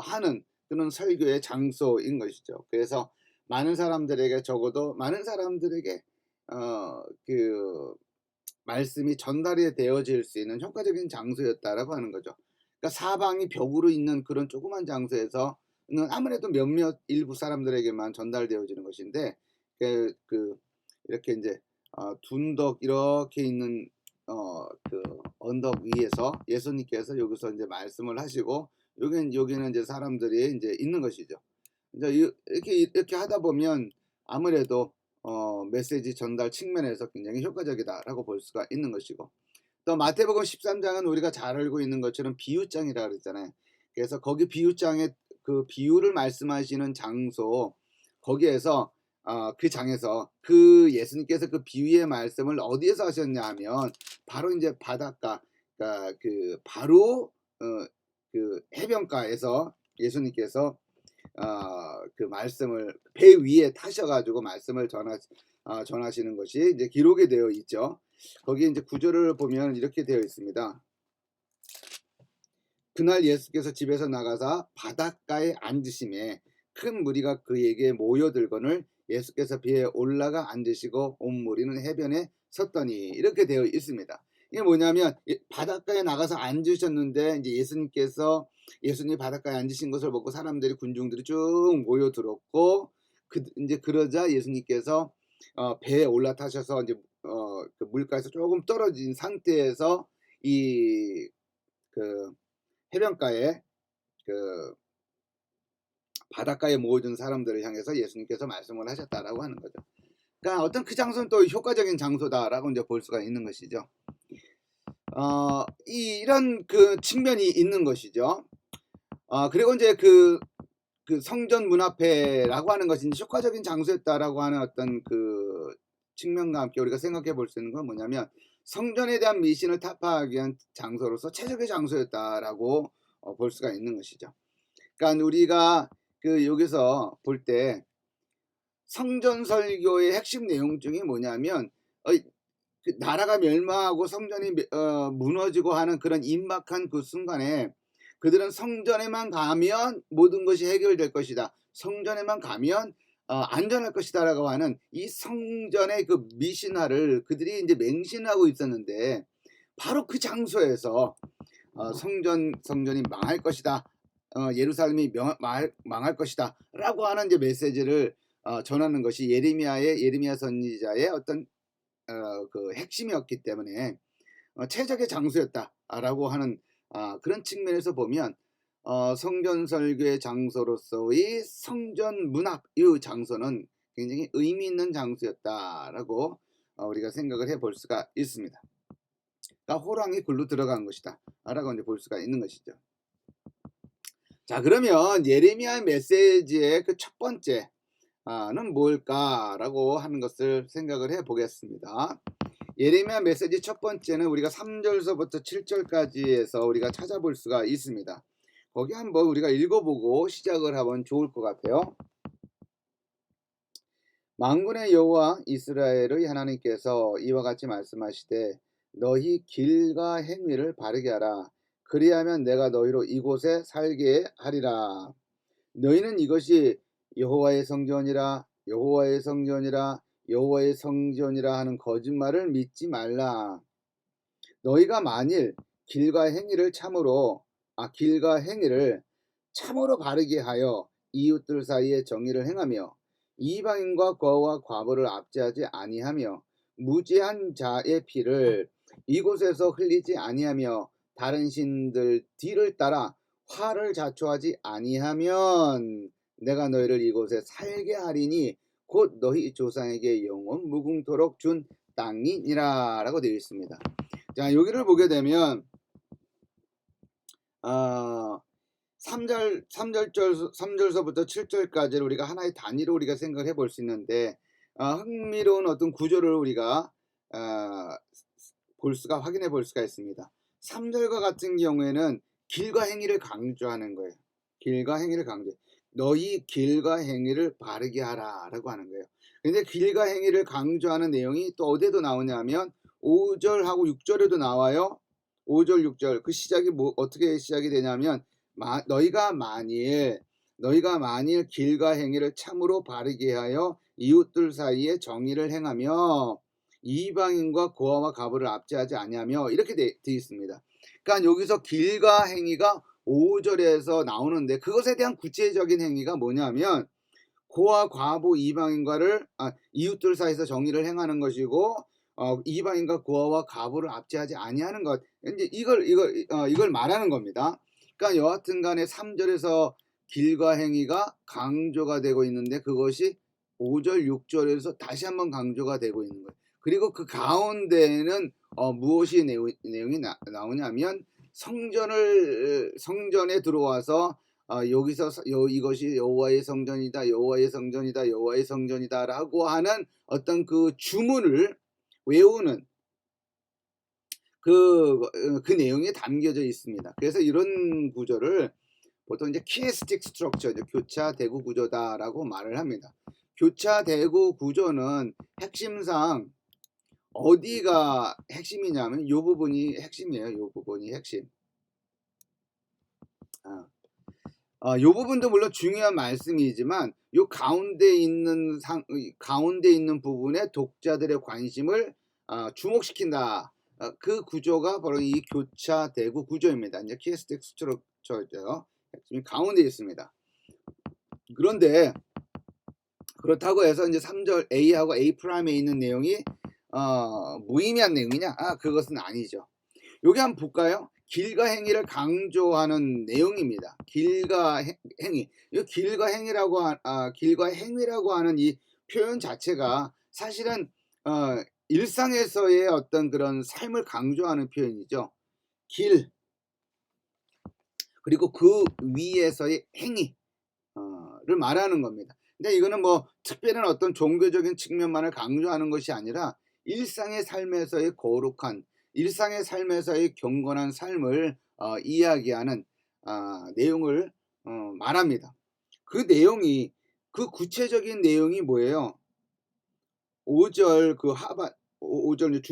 하는 그런 설교의 장소인 것이죠. 그래서 적어도 많은 사람들에게 말씀이 전달이 되어질 수 있는 효과적인 장소였다라고 하는 거죠. 그러니까 사방이 벽으로 있는 그런 조그만 장소에서는 아무래도 일부 사람들에게만 전달되어지는 것인데 이렇게 이제 둔덕 이렇게 있는 언덕 위에서 예수님께서 여기서 이제 말씀을 하시고 여기는 이제 사람들이 이제 있는 것이죠. 이제 이렇게 하다 보면 아무래도 메시지 전달 측면에서 굉장히 효과적이다라고 볼 수가 있는 것이고 또 마태복음 13장은 우리가 잘 알고 있는 것처럼 비유장이라 그랬잖아요. 그래서 거기 비유장에 그 비유를 말씀하시는 장소 거기에서 그 장에서 그 예수님께서 그 비유의 말씀을 어디에서 하셨냐 하면 바로 이제 바닷가 그러니까 그 바로 그 해변가에서 예수님께서 그 말씀을 배 위에 타셔가지고 말씀을 전하시는 것이 이제 기록이 되어 있죠. 거기 이제 구절을 보면 이렇게 되어 있습니다. 그날 예수께서 집에서 나가사 바닷가에 앉으심에 큰 무리가 그에게 모여들거늘 예수께서 배에 올라가 앉으시고 온 무리는 해변에 섰더니 이렇게 되어 있습니다. 이게 뭐냐면 바닷가에 나가서 앉으셨는데 이제 예수님 바닷가에 앉으신 것을 보고 사람들이 군중들이 쭉 모여들었고 이제 그러자 예수님께서 배에 올라타셔서 이제 그 물가에서 조금 떨어진 상태에서 이 그 해변가에 그 바닷가에 모여든 사람들을 향해서 예수님께서 말씀을 하셨다라고 하는 거죠. 그러니까 어떤 그 장소는 또 효과적인 장소다라고 이제 볼 수가 있는 것이죠. 이런 그 측면이 있는 것이죠. 그리고 이제 그 성전 문 앞에라고 하는 것이 효과적인 장소였다라고 하는 어떤 그 측면과 함께 우리가 생각해 볼 수 있는 건 뭐냐면 성전에 대한 미신을 타파하기 위한 장소로서 최적의 장소였다라고 볼 수가 있는 것이죠. 그러니까 우리가 그 여기서 볼 때 성전 설교의 핵심 내용 중에 뭐냐면 그 나라가 멸망하고 성전이 무너지고 하는 그런 임박한 그 순간에 그들은 성전에만 가면 모든 것이 해결될 것이다. 성전에만 가면 안전할 것이다라고 하는 이 성전의 그 미신화를 그들이 이제 맹신하고 있었는데 바로 그 장소에서 성전이 망할 것이다. 예루살렘이 망할 것이다. 라고 하는 이제 메시지를 전하는 것이 예레미야 선지자의 어떤 그 핵심이었기 때문에 최적의 장소였다라고 하는 그런 측면에서 보면 성전 설교의 장소로서의 성전 문 앞 이 장소는 굉장히 의미 있는 장소였다라고 우리가 생각을 해볼 수가 있습니다. 그러니까 호랑이 굴로 들어간 것이다 라고 이제 볼 수가 있는 것이죠. 자, 그러면 예레미야 메시지의 그 첫 번째는 뭘까라고 하는 것을 생각을 해 보겠습니다. 예레미야 메시지 첫 번째는 우리가 3절서부터 7절까지에서 우리가 찾아볼 수가 있습니다. 거기 한번 우리가 읽어보고 시작을 하면 좋을 것 같아요. 만군의 여호와 이스라엘의 하나님께서 이와 같이 말씀하시되 너희 길과 행위를 바르게 하라. 그리하면 내가 너희로 이곳에 살게 하리라. 너희는 이것이 여호와의 성전이라 여호와의 성전이라 여호와의 성전이라 하는 거짓말을 믿지 말라. 너희가 만일 길과 행위를 참으로 바르게 하여 이웃들 사이에 정의를 행하며 이방인과 거와 과부를 압제하지 아니하며 무죄한 자의 피를 이곳에서 흘리지 아니하며 다른 신들 뒤를 따라 화를 자초하지 아니하면 내가 너희를 이곳에 살게 하리니 곧 너희 조상에게 영원 무궁토록 준 땅이니라 라고 되어 있습니다. 자, 여기를 보게 되면 3절서부터 7절까지를 우리가 하나의 단위로 우리가 생각을 해볼 수 있는데 흥미로운 어떤 구조를 우리가 확인해 볼 수가 있습니다. 3절과 같은 경우에는 길과 행위를 강조하는 거예요. 길과 행위를 강조해. 너희 길과 행위를 바르게 하라 라고 하는 거예요. 근데 길과 행위를 강조하는 내용이 또 어디에도 나오냐면 5절하고 6절에도 나와요. 5절 6절 그 시작이 어떻게 시작이 되냐면 너희가 만일 길과 행위를 참으로 바르게 하여 이웃들 사이에 정의를 행하며 이방인과 고아와 과부를 압제하지 아니하며 이렇게 되어 있습니다. 그러니까 여기서 길과 행위가 5절에서 나오는데 그것에 대한 구체적인 행위가 뭐냐면 고아 과부 이방인과를 이웃들 사이에서 정의를 행하는 것이고 이방인과 고아와 과부를 압제하지 아니하는 것 이제 이걸 말하는 겁니다. 그러니까 여하튼간에 3절에서 길과 행위가 강조가 되고 있는데 그것이 5절 6절에서 다시 한번 강조가 되고 있는 거예요. 그리고 그 가운데에는 무엇이 내용이 나오냐면 성전에 들어와서 여기서 이것이 여호와의 성전이다, 여호와의 성전이다, 여호와의 성전이다라고 하는 어떤 그 주문을 외우는 그 내용이 담겨져 있습니다. 그래서 이런 구조를 보통 이제 키네스틱 스트럭처, 교차 대구 구조다라고 말을 합니다. 교차 대구 구조는 핵심상 어디가 핵심이냐면 요 부분이 핵심이에요. 요 부분이 핵심. 요 부분도 물론 중요한 말씀이지만 요 가운데 있는 부분에 독자들의 관심을 주목시킨다. 그 구조가 바로 이 교차 대구 구조입니다. 이제 키네스틱 스트럭처죠. 핵심이 가운데 있습니다. 그런데 그렇다고 해서 이제 3절 A하고 A'에 있는 내용이 무의미한 내용이냐? 그것은 아니죠. 여기 한번 볼까요? 길과 행위를 강조하는 내용입니다. 길과 행위. 이 길과 행위라고 하는 이 표현 자체가 사실은 일상에서의 어떤 그런 삶을 강조하는 표현이죠. 길, 그리고 그 위에서의 행위를 말하는 겁니다. 근데 이거는 뭐 특별한 어떤 종교적인 측면만을 강조하는 것이 아니라 일상의 삶에서의 거룩한, 일상의 삶에서의 경건한 삶을 이야기하는 내용을 말합니다. 그 내용이, 그 구체적인 내용이 뭐예요? 5절 그 하반, 5절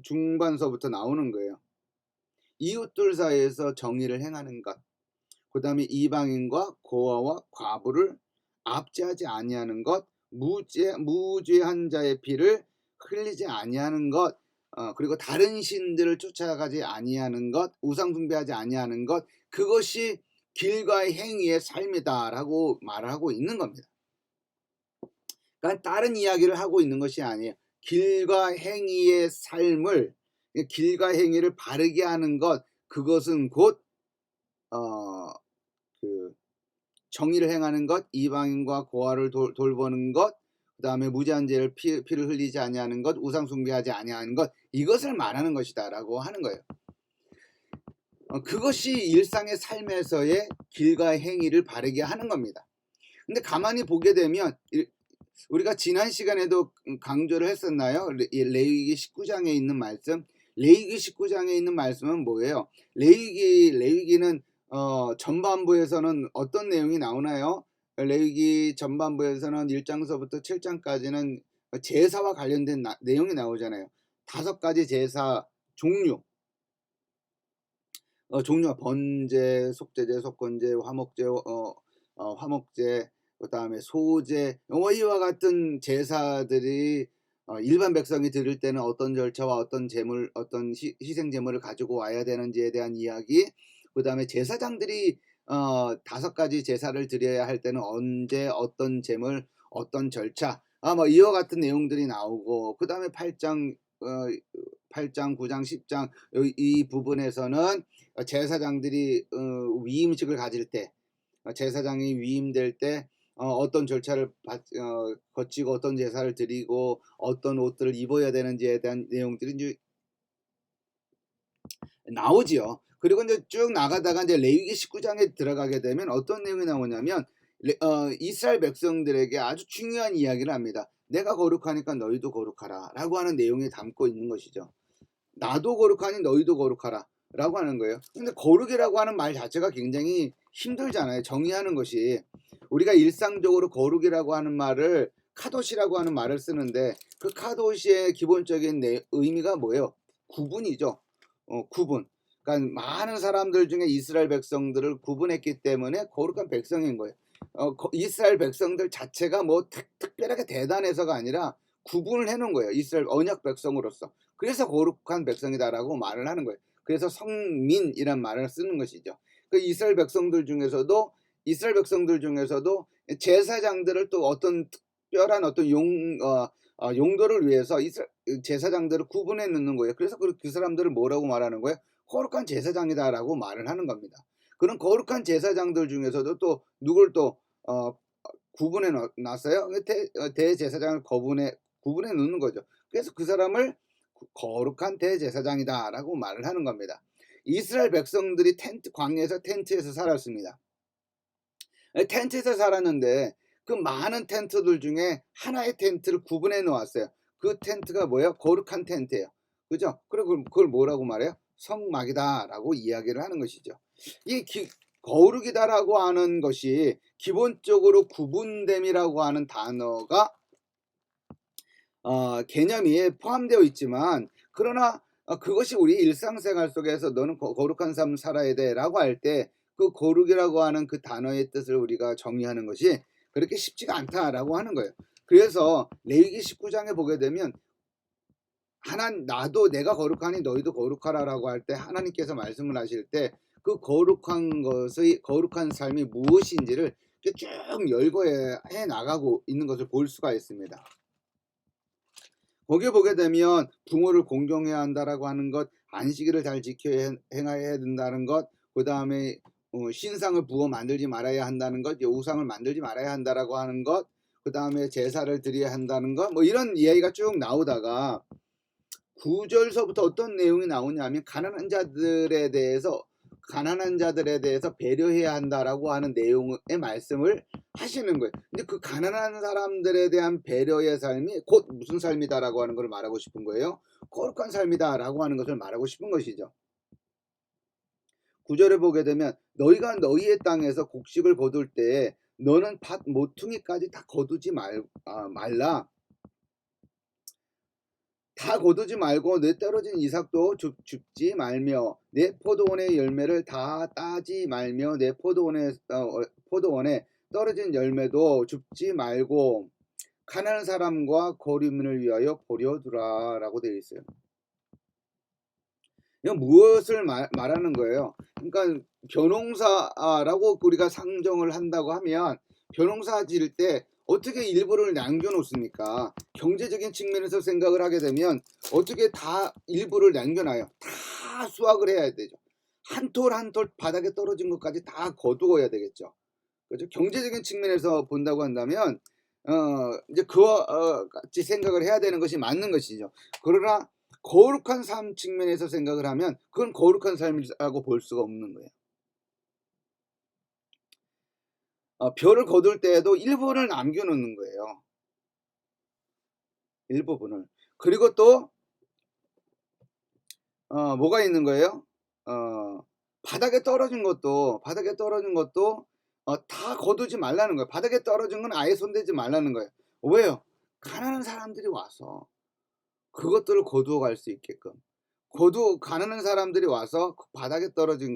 중반서부터 나오는 거예요. 이웃들 사이에서 정의를 행하는 것, 그 다음에 이방인과 고아와 과부를 압제하지 아니하는 것, 무죄한 자의 피를 흘리지 아니하는 것, 그리고 다른 신들을 쫓아가지 아니하는 것, 우상 숭배하지 아니하는 것, 그것이 길과 행위의 삶이다라고 말하고 있는 겁니다. 그러니까 다른 이야기를 하고 있는 것이 아니에요. 길과 행위의 삶을, 길과 행위를 바르게 하는 것, 그것은 곧 정의를 행하는 것, 이방인과 고아를 돌보는 것, 그 다음에 무죄한 죄를 피를 흘리지 아니하는 것, 우상 숭배하지 아니하는 것, 이것을 말하는 것이다라고 하는 거예요. 그것이 일상의 삶에서의 길과 행위를 바르게 하는 겁니다. 근데 가만히 보게 되면 우리가 지난 시간에도 강조를 했었나요? 레위기 19장에 있는 말씀. 레위기 19장에 있는 말씀은 뭐예요? 레위기는 전반부에서는 어떤 내용이 나오나요? 레위기 전반부에서는 1장서부터 7장까지는 제사와 관련된 내용이 나오잖아요. 5가지 제사 종류. 종류가 번제, 속죄제, 속건제, 화목제, 그 다음에 소제, 이와 같은 제사들이 일반 백성이 드릴 때는 어떤 절차와 어떤 제물, 어떤 희생 제물을 가지고 와야 되는지에 대한 이야기, 그 다음에 제사장들이 5가지 제사를 드려야 할 때는 언제, 어떤 제물, 어떤 절차, 뭐 이와 같은 내용들이 나오고, 그 다음에 8장, 9장, 10장 이 부분에서는 제사장들이 위임식을 가질 때, 제사장이 위임될 때 어떤 절차를 거치고 어떤 제사를 드리고 어떤 옷들을 입어야 되는지에 대한 내용들이 이제 나오지요. 그리고 이제 쭉 나가다가 이제 레위기 19장에 들어가게 되면 어떤 내용이 나오냐면 이스라엘 백성들에게 아주 중요한 이야기를 합니다. 내가 거룩하니까 너희도 거룩하라 라고 하는 내용이 담고 있는 것이죠. 나도 거룩하니 너희도 거룩하라 라고 하는 거예요. 근데 거룩이라고 하는 말 자체가 굉장히 힘들잖아요. 정의하는 것이. 우리가 일상적으로 거룩이라고 하는 말을 카도시라고 하는 말을 쓰는데 그 카도시의 기본적인 의미가 뭐예요? 구분이죠. 구분. 그러니까 많은 사람들 중에 이스라엘 백성들을 구분했기 때문에 거룩한 백성인 거예요. 이스라엘 백성들 자체가 뭐 특별하게 대단해서가 아니라 구분을 해놓은 거예요. 이스라엘 언약 백성으로서. 그래서 거룩한 백성이다라고 말을 하는 거예요. 그래서 성민이란 말을 쓰는 것이죠. 그 이스라엘 백성들 중에서도 제사장들을 또 어떤 특별한 어떤 용도를 위해서 제사장들을 구분해 놓는 거예요. 그래서 그 사람들을 뭐라고 말하는 거예요? 거룩한 제사장이다라고 말을 하는 겁니다. 그런 거룩한 제사장들 중에서도 또 누굴 또 구분해 놨어요? 대제사장을 구분해 놓는 거죠. 그래서 그 사람을 거룩한 대제사장이다라고 말을 하는 겁니다. 이스라엘 백성들이 광야에서 텐트에서 살았습니다. 텐트에서 살았는데 그 많은 텐트들 중에 하나의 텐트를 구분해 놓았어요. 그 텐트가 뭐예요? 거룩한 텐트예요. 그죠? 그리고 그걸 뭐라고 말해요? 성막이다라고 이야기를 하는 것이죠. 이 거룩이다라고 하는 것이 기본적으로 구분됨이라고 하는 단어가 개념이 포함되어 있지만, 그러나 그것이 우리 일상생활 속에서 너는 거룩한 삶을 살아야 돼라고 할 때 그 거룩이라고 하는 그 단어의 뜻을 우리가 정의하는 것이 그렇게 쉽지가 않다라고 하는 거예요. 그래서 레위기 19장에 보게 되면 나도 내가 거룩하니 너희도 거룩하라라고 할 때 하나님께서 말씀을 하실 때 그 거룩한 삶이 무엇인지를 쭉 열거해 나가고 있는 것을 볼 수가 있습니다. 거기에 보게 되면 부모를 공경해야 한다라고 하는 것, 안식일을 잘 지켜 행해야 된다는 것, 그 다음에 신상을 부어 만들지 말아야 한다는 것, 우상을 만들지 말아야 한다라고 하는 것, 그 다음에 제사를 드려야 한다는 것, 뭐 이런 이야기가 쭉 나오다가 9절서부터 어떤 내용이 나오냐면 가난한 자들에 대해서 배려해야 한다라고 하는 내용의 말씀을 하시는 거예요. 근데 그 가난한 사람들에 대한 배려의 삶이 곧 무슨 삶이다라고 하는 걸 말하고 싶은 거예요. 거룩한 삶이다라고 하는 것을 말하고 싶은 것이죠. 9절에 보게 되면 너희가 너희의 땅에서 곡식을 거둘 때 너는 밭 모퉁이까지 다 거두지 말라. 다 거두지 말고 내 떨어진 이삭도 줍지 말며 내 포도원의 열매를 다 따지 말며 내 포도원에 떨어진 열매도 줍지 말고 가난한 사람과 거류민을 위하여 버려두라 라고 되어 있어요. 이건 무엇을 말하는 거예요? 그러니까 벼농사라고 우리가 상정을 한다고 하면 벼농사 지을 때 어떻게 일부를 남겨놓습니까? 경제적인 측면에서 생각을 하게 되면 어떻게 다 일부를 남겨놔요? 다 수확을 해야 되죠. 한 톨 한 톨 바닥에 떨어진 것까지 다 거두어야 되겠죠. 그렇죠? 경제적인 측면에서 본다고 한다면 이제 그와 같이 생각을 해야 되는 것이 맞는 것이죠. 그러나 거룩한 삶 측면에서 생각을 하면 그건 거룩한 삶이라고 볼 수가 없는 거예요. 벼를 거둘 때에도 일부분을 남겨놓는 거예요. 일부분을. 그리고 또 뭐가 있는 거예요? 바닥에 떨어진 것도 다 거두지 말라는 거예요. 바닥에 떨어진 건 아예 손대지 말라는 거예요. 왜요? 가난한 사람들이 와서 그것들을 거두어 갈 수 있게끔, 가난한 사람들이 와서 그 바닥에 떨어진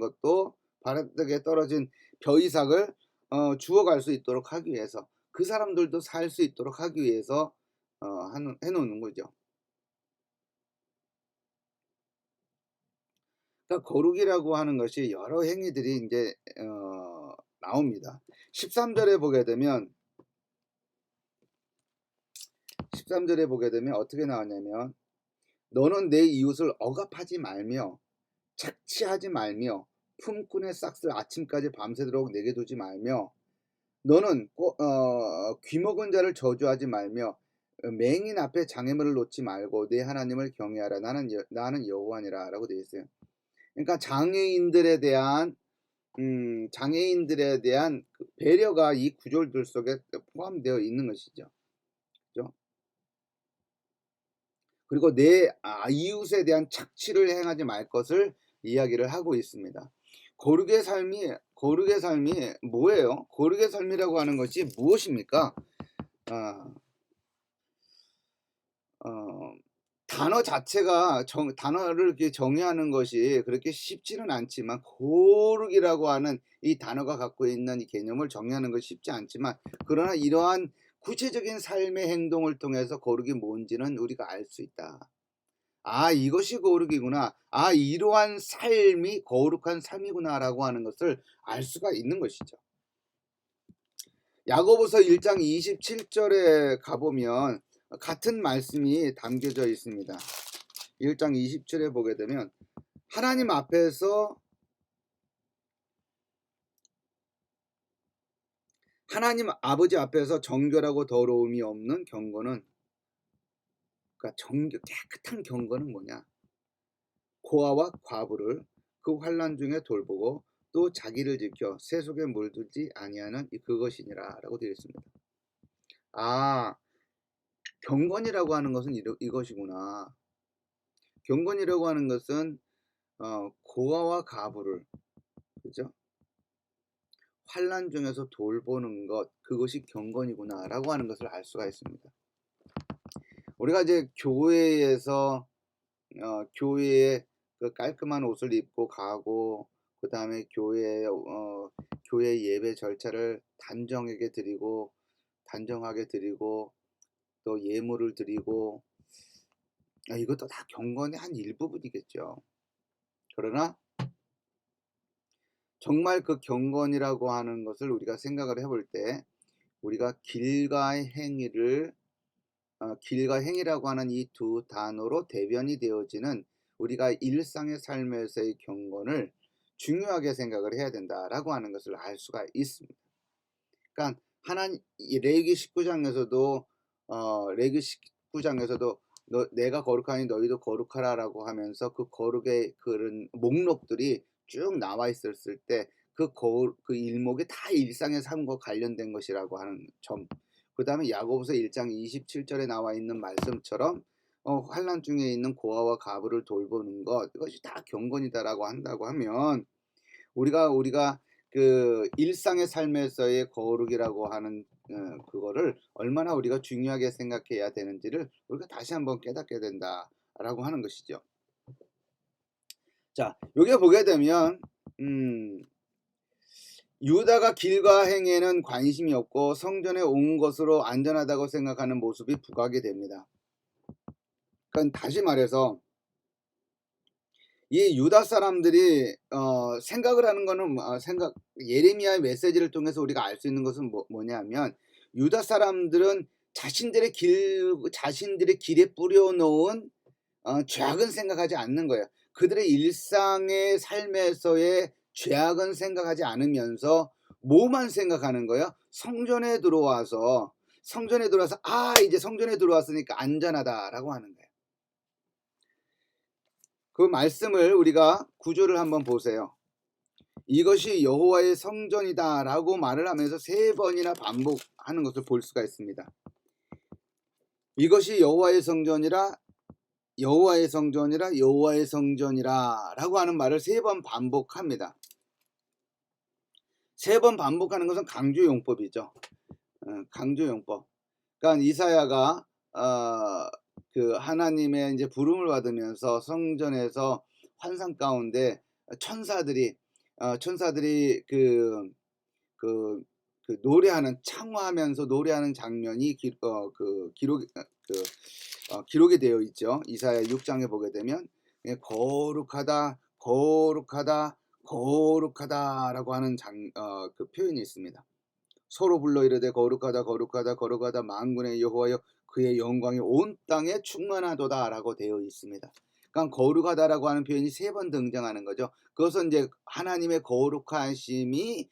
벼이삭을 주워 갈 수 있도록 하기 위해서, 그 사람들도 살 수 있도록 하기 위해서 해놓는 거죠. 그러니까 거룩이라고 하는 것이 여러 행위들이 이제 나옵니다. 13절에 보게 되면 어떻게 나오냐면 너는 내 이웃을 억압하지 말며 착취하지 말며 품꾼의 싹을 아침까지 밤새도록 내게 두지 말며 너는 귀먹은 자를 저주하지 말며 맹인 앞에 장애물을 놓지 말고 내 하나님을 경외하라. 나는 여호와니라 라고 되어 있어요. 그러니까 장애인들에 대한 그 배려가 이 구절들 속에 포함되어 있는 것이죠. 그렇죠? 그리고 내 이웃에 대한 착취를 행하지 말 것을 이야기를 하고 있습니다. 거룩의 삶이 뭐예요? 거룩의 삶이라고 하는 것이 무엇입니까? 단어 자체가 단어를 이렇게 정의하는 것이 그렇게 쉽지는 않지만, 거룩이라고 하는 이 단어가 갖고 있는 이 개념을 정의하는 것이 쉽지 않지만, 그러나 이러한 구체적인 삶의 행동을 통해서 거룩이 뭔지는 우리가 알 수 있다. 이것이 거룩이구나. 이러한 삶이 거룩한 삶이구나라고 하는 것을 알 수가 있는 것이죠. 야고보서 1장 27절에 가보면 같은 말씀이 담겨져 있습니다. 1장 20절에 보게 되면 하나님 아버지 앞에서 정결하고 더러움이 없는 경건은 그러니까 깨끗한 경건은 뭐냐? 고아와 과부를 그 환난 중에 돌보고 또 자기를 지켜 새 속에 물들지 아니하는 그것이니라라고 되어 있습니다. 아, 경건이라고 하는 것은 이것이구나. 경건이라고 하는 것은 고아와 과부를, 그죠? 환난 중에서 돌보는 것, 그것이 경건이구나라고 하는 것을 알 수가 있습니다. 우리가 이제 교회에 그 깔끔한 옷을 입고 가고, 그 다음에 교회 예배 절차를 단정하게 드리고 또 예물을 드리고, 이것도 다 경건의 한 일부분이겠죠. 그러나 정말 그 경건이라고 하는 것을 우리가 생각을 해볼 때, 우리가 길과 행이라고 하는 이 두 단어로 대변이 되어지는 우리가 일상의 삶에서의 경건을 중요하게 생각을 해야 된다라고 하는 것을 알 수가 있습니다. 그러니까 레위기 19장에서도 내가 거룩하니 너희도 거룩하라라고 하면서 그 거룩의 그런 목록들이 쭉 나와 있었을 때 그 일목이 다 일상의 삶과 관련된 것이라고 하는 점. 그 다음에 야고보서 1장 27절에 나와 있는 말씀처럼 환난 중에 있는 고아와 과부를 돌보는 것, 이것이 다 경건이다라고 한다고 하면 우리가 그 일상의 삶에서의 거룩이라고 하는 그거를 얼마나 우리가 중요하게 생각해야 되는지를 우리가 다시 한번 깨닫게 된다라고 하는 것이죠. 자, 여기 보게 되면 유다가 길과 행에는 관심이 없고 성전에 온 것으로 안전하다고 생각하는 모습이 부각이 됩니다. 그러니까 다시 말해서 이 유다 사람들이 생각을 하는 거는 예레미야의 메시지를 통해서 우리가 알 수 있는 것은 뭐냐면, 유다 사람들은 자신들의 길에 뿌려놓은 죄악은 생각하지 않는 거예요. 그들의 일상의 삶에서의 죄악은 생각하지 않으면서 뭐만 생각하는 거예요? 성전에 들어와서 이제 성전에 들어왔으니까 안전하다라고 하는 거예요. 그 말씀을 우리가 구조를 한번 보세요. 이것이 여호와의 성전이다 라고 말을 하면서 3번이나 반복하는 것을 볼 수가 있습니다. 이것이 여호와의 성전이라 라고 하는 말을 3번 반복합니다. 3번 반복하는 것은 강조용법이죠. 강조용법. 그러니까 이사야가 그 하나님의 이제 부름을 받으면서 성전에서 환상 가운데 천사들이 노래하는, 창화하면서 노래하는 장면이 기록이 되어 있죠. 이사야 6장에 보게 되면 거룩하다 라고 하는 그 표현이 있습니다. 서로 불러 이르되 거룩하다 만군의 여호와여, 그의 영광이 온 땅에 충만하도다 라고 되어 있습니다. 그러니까 거룩하다라고 하는 표현이 3번 등장하는 거죠. 그것은 이제 하나님의 거룩하심을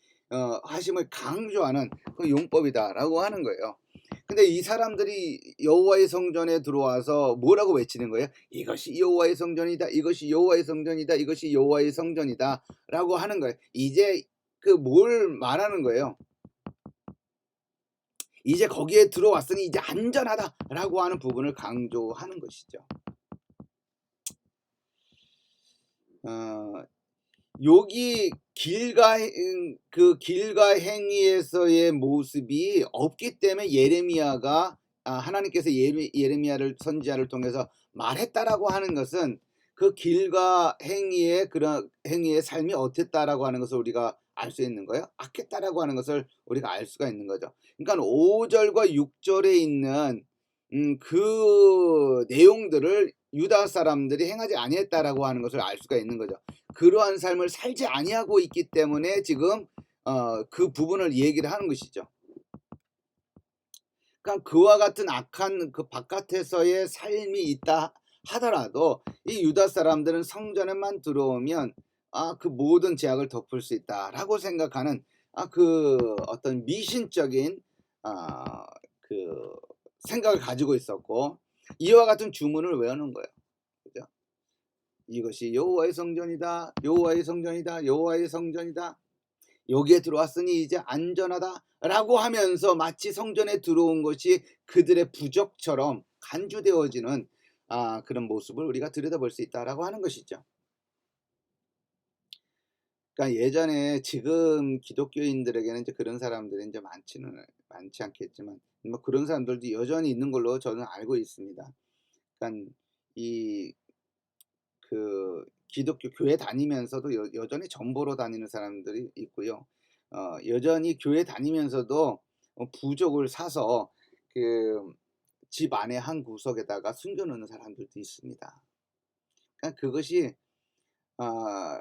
강조하는 그 용법이다라고 하는 거예요. 근데 이 사람들이 여호와의 성전에 들어와서 뭐라고 외치는 거예요? 이것이 여호와의 성전이다, 이것이 여호와의 성전이다, 이것이 여호와의 성전이다 라고 하는 거예요. 이제 뭘 말하는 거예요? 이제 거기에 들어왔으니 이제 안전하다라고 하는 부분을 강조하는 것이죠. 여기 길과 행위에서의 모습이 없기 때문에 하나님께서 예레미야를 선지자를 통해서 말했다라고 하는 것은 그 길과 그런 행위의 삶이 어땠다라고 하는 것을 우리가 알 수 있는 거예요. 악했다라고 하는 것을 우리가 알 수가 있는 거죠. 그러니까 5절과 6절에 있는 그 내용들을 유다 사람들이 행하지 아니했다라고 하는 것을 알 수가 있는 거죠. 그러한 삶을 살지 아니하고 있기 때문에 지금 그 부분을 얘기를 하는 것이죠. 그러니까 그와 같은 악한 그 바깥에서의 삶이 있다 하더라도 이 유다 사람들은 성전에만 들어오면 그 모든 죄악을 덮을 수 있다라고 생각하는 그 어떤 미신적인 그 생각을 가지고 있었고, 이와 같은 주문을 외우는 거예요. 그죠? 이것이 여호와의 성전이다. 여호와의 성전이다. 여호와의 성전이다. 여기에 들어왔으니 이제 안전하다라고 하면서 마치 성전에 들어온 것이 그들의 부적처럼 간주되어지는 그런 모습을 우리가 들여다볼 수 있다라고 하는 것이죠. 그러니까 예전에 지금 기독교인들에게는 이제 그런 사람들이 이제 많지 않겠지만 뭐 그런 사람들도 여전히 있는 걸로 저는 알고 있습니다. 그러니까 이 기독교 교회 다니면서도 여전히 점보러 다니는 사람들이 있고요. 여전히 교회 다니면서도 부적을 사서 그 집 안에 한 구석에다가 숨겨 놓는 사람들도 있습니다. 그러니까 그것이 아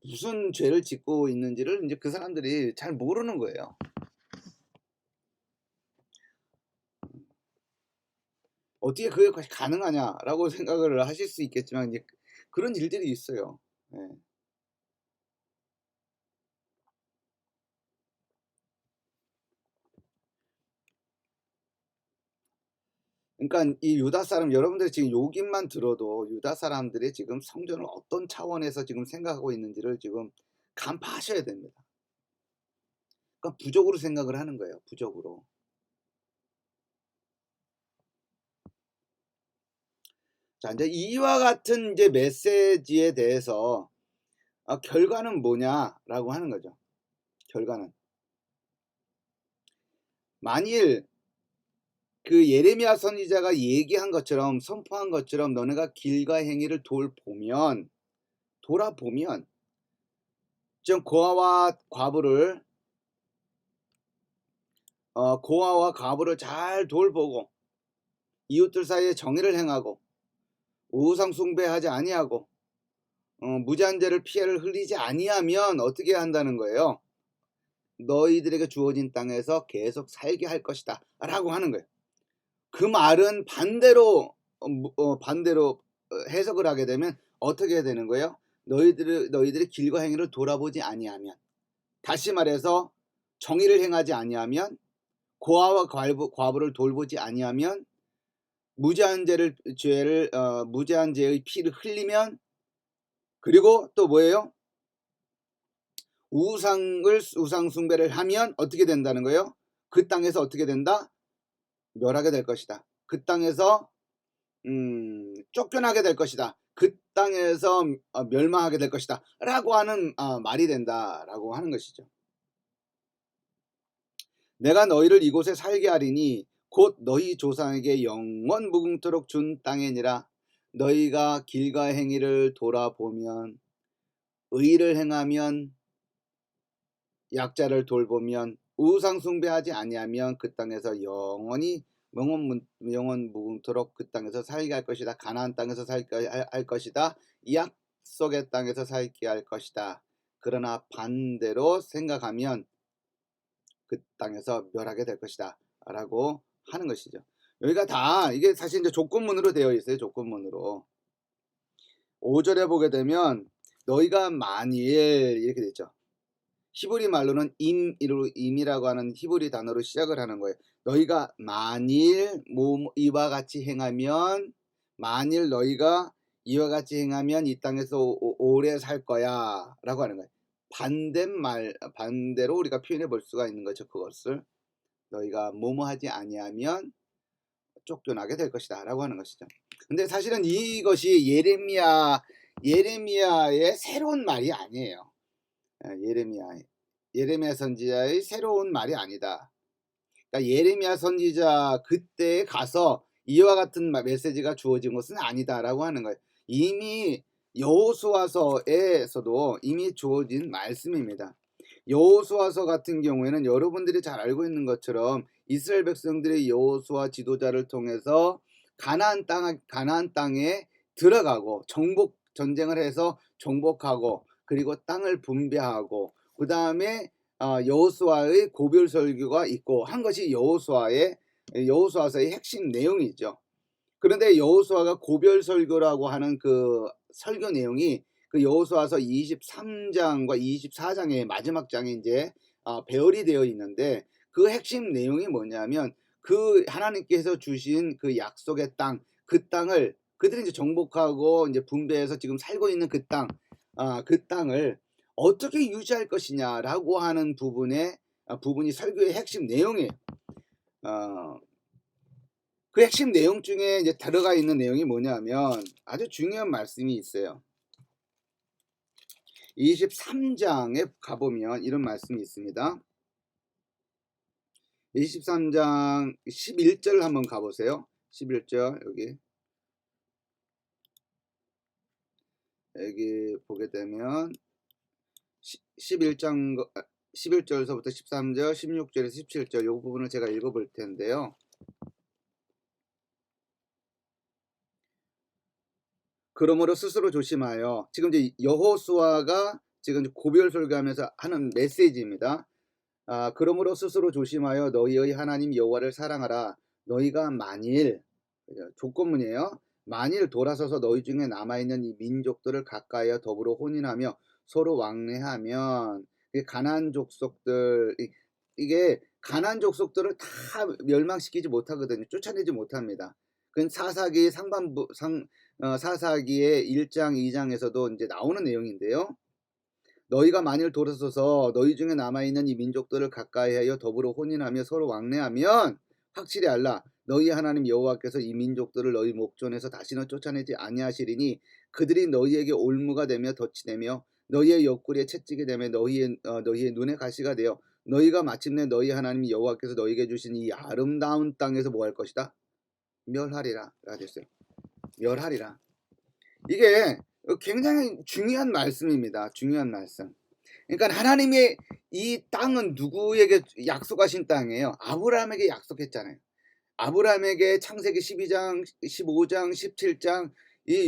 무슨 죄를 짓고 있는지를 이제 그 사람들이 잘 모르는 거예요. 어떻게 그것이 가능하냐라고 생각을 하실 수 있겠지만 이제 그런 일들이 있어요. 예. 그러니까 이 유다 사람 여러분들이 지금 여기만 들어도 유다 사람들이 지금 성전을 어떤 차원에서 지금 생각하고 있는지를 지금 간파하셔야 됩니다. 그러니까 부적으로 생각을 하는 거예요. 부적으로. 자, 이제 이와 같은 이제 메시지에 대해서 결과는 뭐냐라고 하는 거죠. 결과는 만일 그 예레미야 선지자가 얘기한 것처럼 선포한 것처럼 너네가 길과 행위를 돌아보면 좀 고아와 과부를 잘 돌보고 이웃들 사이에 정의를 행하고 우상 숭배하지 아니하고 무지한 죄를 피해를 흘리지 아니하면 어떻게 한다는 거예요? 너희들에게 주어진 땅에서 계속 살게 할 것이다 라고 하는 거예요. 그 말은 반대로 해석을 하게 되면 어떻게 되는 거예요? 너희들의 길과 행위를 돌아보지 아니하면, 다시 말해서 정의를 행하지 아니하면, 고아와 과부를 돌보지 아니하면, 무제한 죄의 피를 흘리면, 그리고 또 뭐예요? 우상 숭배를 하면 어떻게 된다는 거예요? 그 땅에서 어떻게 된다? 멸하게 될 것이다. 그 땅에서 쫓겨나게 될 것이다. 그 땅에서 멸망하게 될 것이다. 라고 하는 말이 된다라고 하는 것이죠. 내가 너희를 이곳에 살게 하리니 곧 너희 조상에게 영원 무궁토록 준 땅이니라. 너희가 길과 행위를 돌아보면, 의를 행하면, 약자를 돌보면, 우상 숭배하지 아니하면 그 땅에서 영원 무궁토록 그 땅에서 살게 할 것이다. 가나안 땅에서 살게 할 것이다. 약속의 땅에서 살게 할 것이다. 그러나 반대로 생각하면 그 땅에서 멸하게 될 것이다 라고 하는 것이죠. 여기가 다 이게 사실 이제 조건문으로 되어 있어요. 조건문으로 5절에 보게 되면 너희가 만일 이렇게 됐죠. 히브리 말로는 임이라고 하는 히브리 단어로 시작을 하는 거예요. 너희가 만일 이와 같이 행하면, 만일 너희가 이와 같이 행하면 이 땅에서 오래 살 거야 라고 하는 거예요. 반대로 우리가 표현해 볼 수가 있는 거죠. 그것을 너희가 뭐뭐하지 아니하면 쫓겨나게 될 것이다 라고 하는 것이죠. 근데 사실은 이것이 예레미야의 새로운 말이 아니에요. 예레미야 선지자의 새로운 말이 아니다. 그러니까 예레미야 선지자 그때에 가서 이와 같은 메시지가 주어진 것은 아니다라고 하는 거예요. 이미 여호수아서에서도 이미 주어진 말씀입니다. 여호수아서 같은 경우에는 여러분들이 잘 알고 있는 것처럼 이스라엘 백성들이 여호수아 지도자를 통해서 가나안 땅에 들어가고 전쟁을 해서 정복하고 그리고 땅을 분배하고 그 다음에 여호수아의 고별 설교가 있고 한 것이 여호수아서의 핵심 내용이죠. 그런데 여호수아가 고별 설교라고 하는 그 설교 내용이 그 여호수아서 23장과 24장의 마지막 장에 이제 배열이 되어 있는데 그 핵심 내용이 뭐냐면 그 하나님께서 주신 그 약속의 땅, 그 땅을 그들이 이제 정복하고 이제 분배해서 지금 살고 있는 그 땅, 그 땅을 어떻게 유지할 것이냐라고 하는 부분이 설교의 핵심 내용이에요. 그 핵심 내용 중에 이제 들어가 있는 내용이 뭐냐면 아주 중요한 말씀이 있어요. 23장에 가보면 이런 말씀이 있습니다. 23장 11절 한번 가보세요. 11절 여기 보게 되면 11절서부터 13절, 16절에서 17절 이 부분을 제가 읽어볼 텐데요. 그러므로 스스로 조심하여, 지금 이제 여호수아가 지금 고별 설교하면서 하는 메시지입니다. 그러므로 스스로 조심하여 너희의 하나님 여호와를 사랑하라. 너희가 만일, 조건문이에요. 만일 돌아서서 너희 중에 남아있는 이 민족들을 가까이하여 더불어 혼인하며 서로 왕래하면, 가나안 족속들, 이게 가나안 족속들을 다 멸망시키지 못하거든요. 쫓아내지 못합니다. 그건 사사기 사사기의 1장 2장에서도 이제 나오는 내용인데요. 너희가 만일 돌아서서 너희 중에 남아있는 이 민족들을 가까이하여 더불어 혼인하며 서로 왕래하면 확실히 알라. 너희 하나님 여호와께서 이 민족들을 너희 목전에서 다시는 쫓아내지 아니하시리니 그들이 너희에게 올무가 되며 덫이 되며 너희의 옆구리에 채찍이 되며 너희의 눈에 가시가 되어 너희가 마침내 너희 하나님 여호와께서 너희에게 주신 이 아름다운 땅에서 뭐 할 것이다? 멸하리라 가 됐어요. 멸하리라. 이게 굉장히 중요한 말씀입니다. 중요한 말씀. 그러니까 하나님의 이 땅은 누구에게 약속하신 땅이에요? 아브라함에게 약속했잖아요. 아브라함에게 창세기 12장, 15장, 17장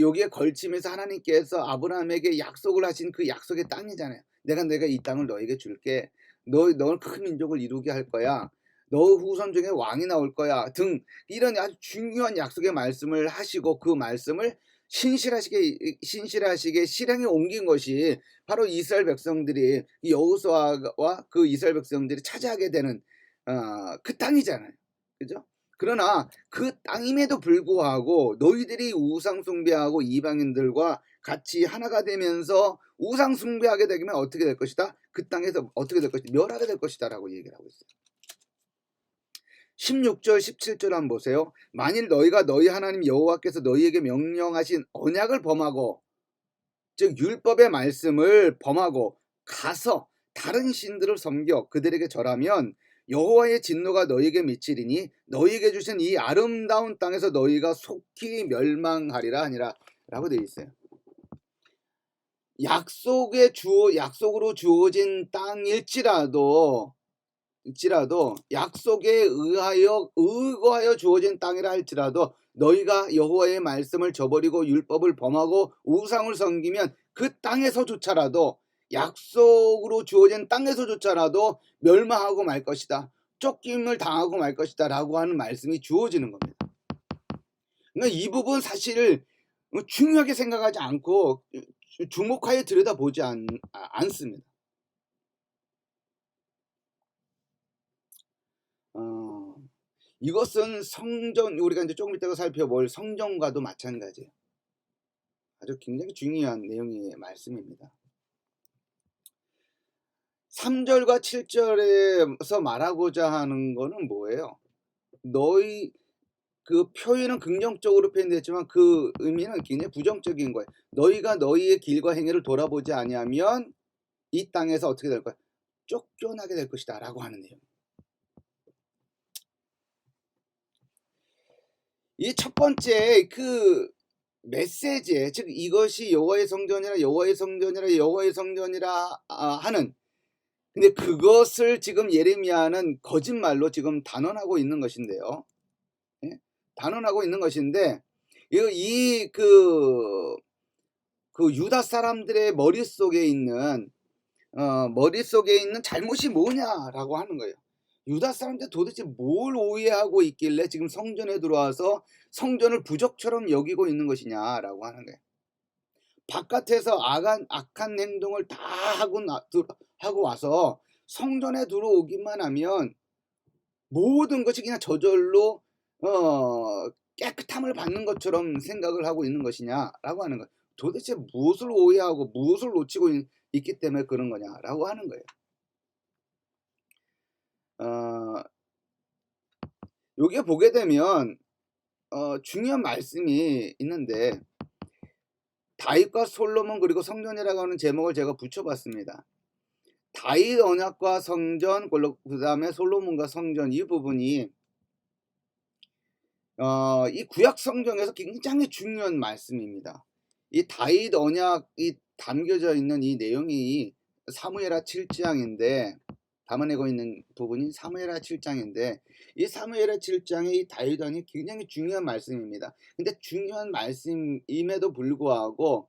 여기에 걸치면서 하나님께서 아브라함에게 약속을 하신 그 약속의 땅이잖아요. 내가 이 땅을 너에게 줄게. 너를 큰 민족을 이루게 할 거야. 너 후손 중에 왕이 나올 거야. 등 이런 아주 중요한 약속의 말씀을 하시고 그 말씀을 신실하시게 실행에 옮긴 것이 바로 이스라엘 백성들이 여호수아와 그 이스라엘 백성들이 차지하게 되는 그 땅이잖아요. 그죠? 그러나 그 땅임에도 불구하고 너희들이 우상 숭배하고 이방인들과 같이 하나가 되면서 우상 숭배하게 되면 어떻게 될 것이다? 그 땅에서 어떻게 될 것이다? 멸하게 될 것이다 라고 얘기를 하고 있어요. 16절 17절 한번 보세요. 만일 너희가 너희 하나님 여호와께서 너희에게 명령하신 언약을 범하고, 즉 율법의 말씀을 범하고 가서 다른 신들을 섬겨 그들에게 절하면 여호와의 진노가 너희에게 미치리니 너희에게 주신 이 아름다운 땅에서 너희가 속히 멸망하리라 하니라 라고 되어 있어요. 약속으로 주어진 땅일지라도 약속에 의거하여 주어진 땅이라 할지라도 너희가 여호와의 말씀을 저버리고 율법을 범하고 우상을 섬기면 그 땅에서조차라도 약속으로 주어진 땅에서조차라도 멸망하고 말 것이다. 쫓김을 당하고 말 것이다 라고 하는 말씀이 주어지는 겁니다. 그러니까 이 부분 사실 중요하게 생각하지 않고 주목하여 들여다보지 않습니다. 이것은 우리가 이제 조금 이따가 살펴볼 성전과도 마찬가지예요. 아주 굉장히 중요한 내용의 말씀입니다. 3절과 7절에서 말하고자 하는 거는 뭐예요? 너희 그 표현은 긍정적으로 표현됐지만 그 의미는 굉장히 부정적인 거예요. 너희가 너희의 길과 행위를 돌아보지 아니하면 이 땅에서 어떻게 될 거야? 쫓겨나게 될 것이다 라고 하는 내용. 이 첫 번째 그 메시지에, 즉 이것이 여호와의 성전이라 하는, 근데 그것을 지금 예레미야는 거짓말로 지금 단언하고 있는 것인데요. 예? 단언하고 있는 것인데 그 유다 사람들의 머릿속에 있는 잘못이 뭐냐라고 하는 거예요. 유다 사람들 도대체 뭘 오해하고 있길래 지금 성전에 들어와서 성전을 부적처럼 여기고 있는 것이냐라고 하는 거예요. 바깥에서 악한 행동을 다 하고 와서 성전에 들어오기만 하면 모든 것이 그냥 저절로 깨끗함을 받는 것처럼 생각을 하고 있는 것이냐라고 하는 거예요. 도대체 무엇을 오해하고 무엇을 놓치고 있기 때문에 그런 거냐라고 하는 거예요. 어 요게 보게 되면 중요한 말씀이 있는데, 다윗과 솔로몬 그리고 성전이라고 하는 제목을 제가 붙여 봤습니다. 다윗 언약과 성전, 그다음에 솔로몬과 성전, 이 부분이 이 구약 성경에서 굉장히 중요한 말씀입니다. 이 다윗 언약이 담겨져 있는 이 내용이 사무엘하 7장인데, 담아내고 있는 부분이 사무엘하 7장인데, 이 사무엘하 7장의 이 다윗 언약이 굉장히 중요한 말씀입니다. 근데 중요한 말씀임에도 불구하고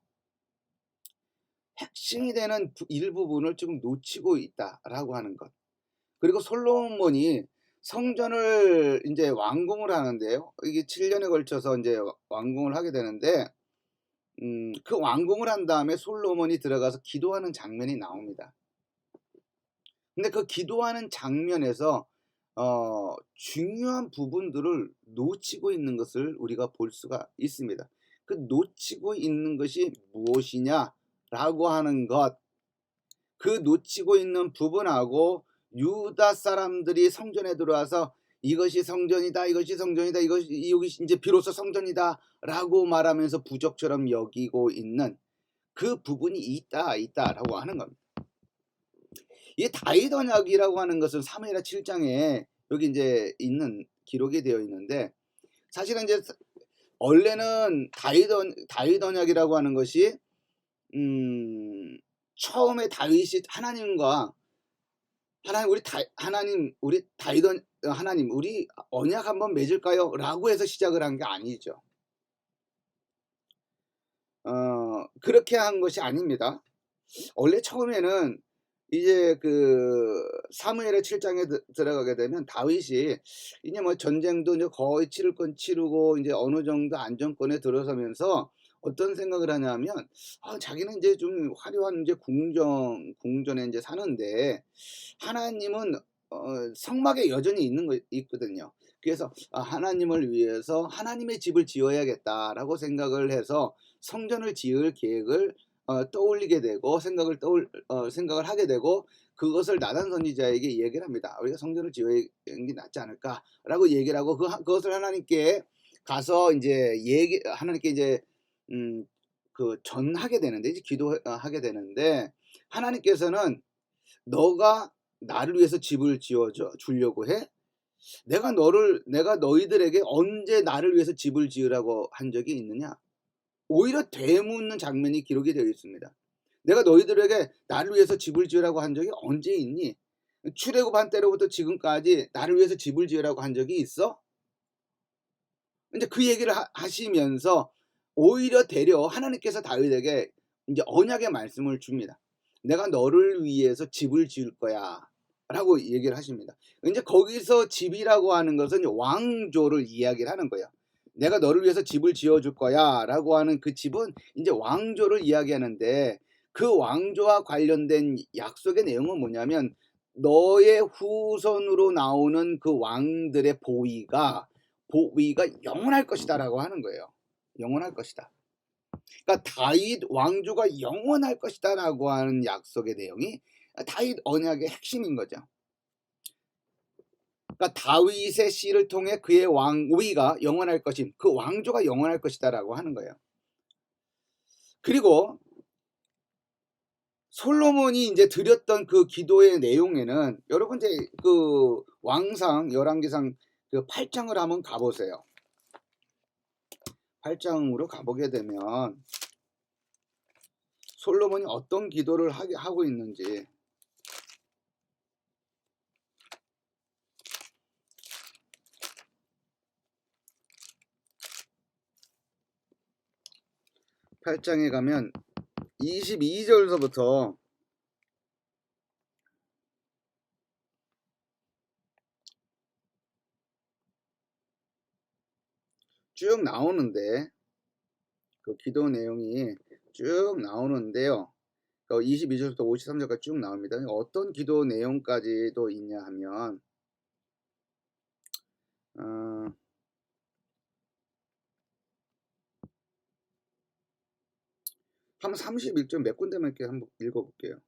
핵심이 되는 일부분을 지금 놓치고 있다라고 하는 것. 그리고 솔로몬이 성전을 이제 완공을 하는데요. 이게 7년에 걸쳐서 이제 완공을 하게 되는데, 그 완공을 한 다음에 솔로몬이 들어가서 기도하는 장면이 나옵니다. 근데 그 기도하는 장면에서 중요한 부분들을 놓치고 있는 것을 우리가 볼 수가 있습니다. 그 놓치고 있는 것이 무엇이냐라고 하는 것, 그 놓치고 있는 부분하고 유다 사람들이 성전에 들어와서 이것이 성전이다, 이것이 성전이다, 이것이 이제 비로소 성전이다라고 말하면서 부적처럼 여기고 있는 그 부분이 있다라고 하는 겁니다. 이 다윗 언약이라고 하는 것은 사무엘하 7장에 여기 이제 있는 기록이 되어 있는데, 사실은 이제 원래는 다윗 언약이라고 하는 것이 처음에 다윗이 하나님과 우리 다윗 하나님 우리 언약 한번 맺을까요? 라고 해서 시작을 한 게 아니죠. 그렇게 한 것이 아닙니다. 원래 처음에는 이제 그 사무엘의 7장에 들어가게 되면 다윗이 이제 뭐 전쟁도 이제 거의 치르고 이제 어느 정도 안정권에 들어서면서 어떤 생각을 하냐면, 자기는 이제 좀 화려한 이제 궁전에 이제 사는데 하나님은 성막에 여전히 있거든요. 그래서 하나님을 위해서 하나님의 집을 지어야겠다라고 생각을 해서 성전을 지을 계획을 떠올리게 되고 생각을 하게 되고, 그것을 나단 선지자에게 얘기를 합니다. 우리가 성전을 지어야 하는 게 낫지 않을까라고 얘기를 하고 그것을 하나님께 가서 이제 하나님께 이제 전하게 되는데, 이제 기도하게 되는데, 하나님께서는 너가 나를 위해서 집을 지어 주려고 해? 내가 너희들에게 언제 나를 위해서 집을 지으라고 한 적이 있느냐? 오히려 되묻는 장면이 기록이 되어 있습니다. 내가 너희들에게 나를 위해서 집을 지으라고 한 적이 언제 있니? 출애굽한 때로부터 지금까지 나를 위해서 집을 지으라고 한 적이 있어? 이제 그 얘기를 하시면서 오히려 되려 하나님께서 다윗에게 이제 언약의 말씀을 줍니다. 내가 너를 위해서 집을 지을 거야 라고 얘기를 하십니다. 이제 거기서 집이라고 하는 것은 왕조를 이야기를 하는 거예요. 내가 너를 위해서 집을 지어줄 거야 라고 하는 그 집은 이제 왕조를 이야기하는데, 그 왕조와 관련된 약속의 내용은 뭐냐면, 너의 후손으로 나오는 그 왕들의 보위가 영원할 것이다 라고 하는 거예요. 영원할 것이다. 그러니까 다윗 왕조가 영원할 것이다 라고 하는 약속의 내용이 다윗 언약의 핵심인 거죠. 그러니까 다윗의 씨를 통해 그의 왕위가 영원할 것임, 그 왕조가 영원할 것이다 라고 하는 거예요. 그리고 솔로몬이 이제 드렸던 그 기도의 내용에는, 여러분 이제 그 왕상 열왕기상 그 8장을 한번 가보세요. 8장으로 가보게 되면 솔로몬이 어떤 기도를 하고 있는지, 팔장에 가면 22절서부터 쭉 나오는데, 그 기도 내용이 쭉 나오는데요. 22절부터 53절까지 쭉 나옵니다. 어떤 기도 내용까지도 있냐 하면, 한번 31절 몇 군데만 이렇게 한번 읽어볼게요.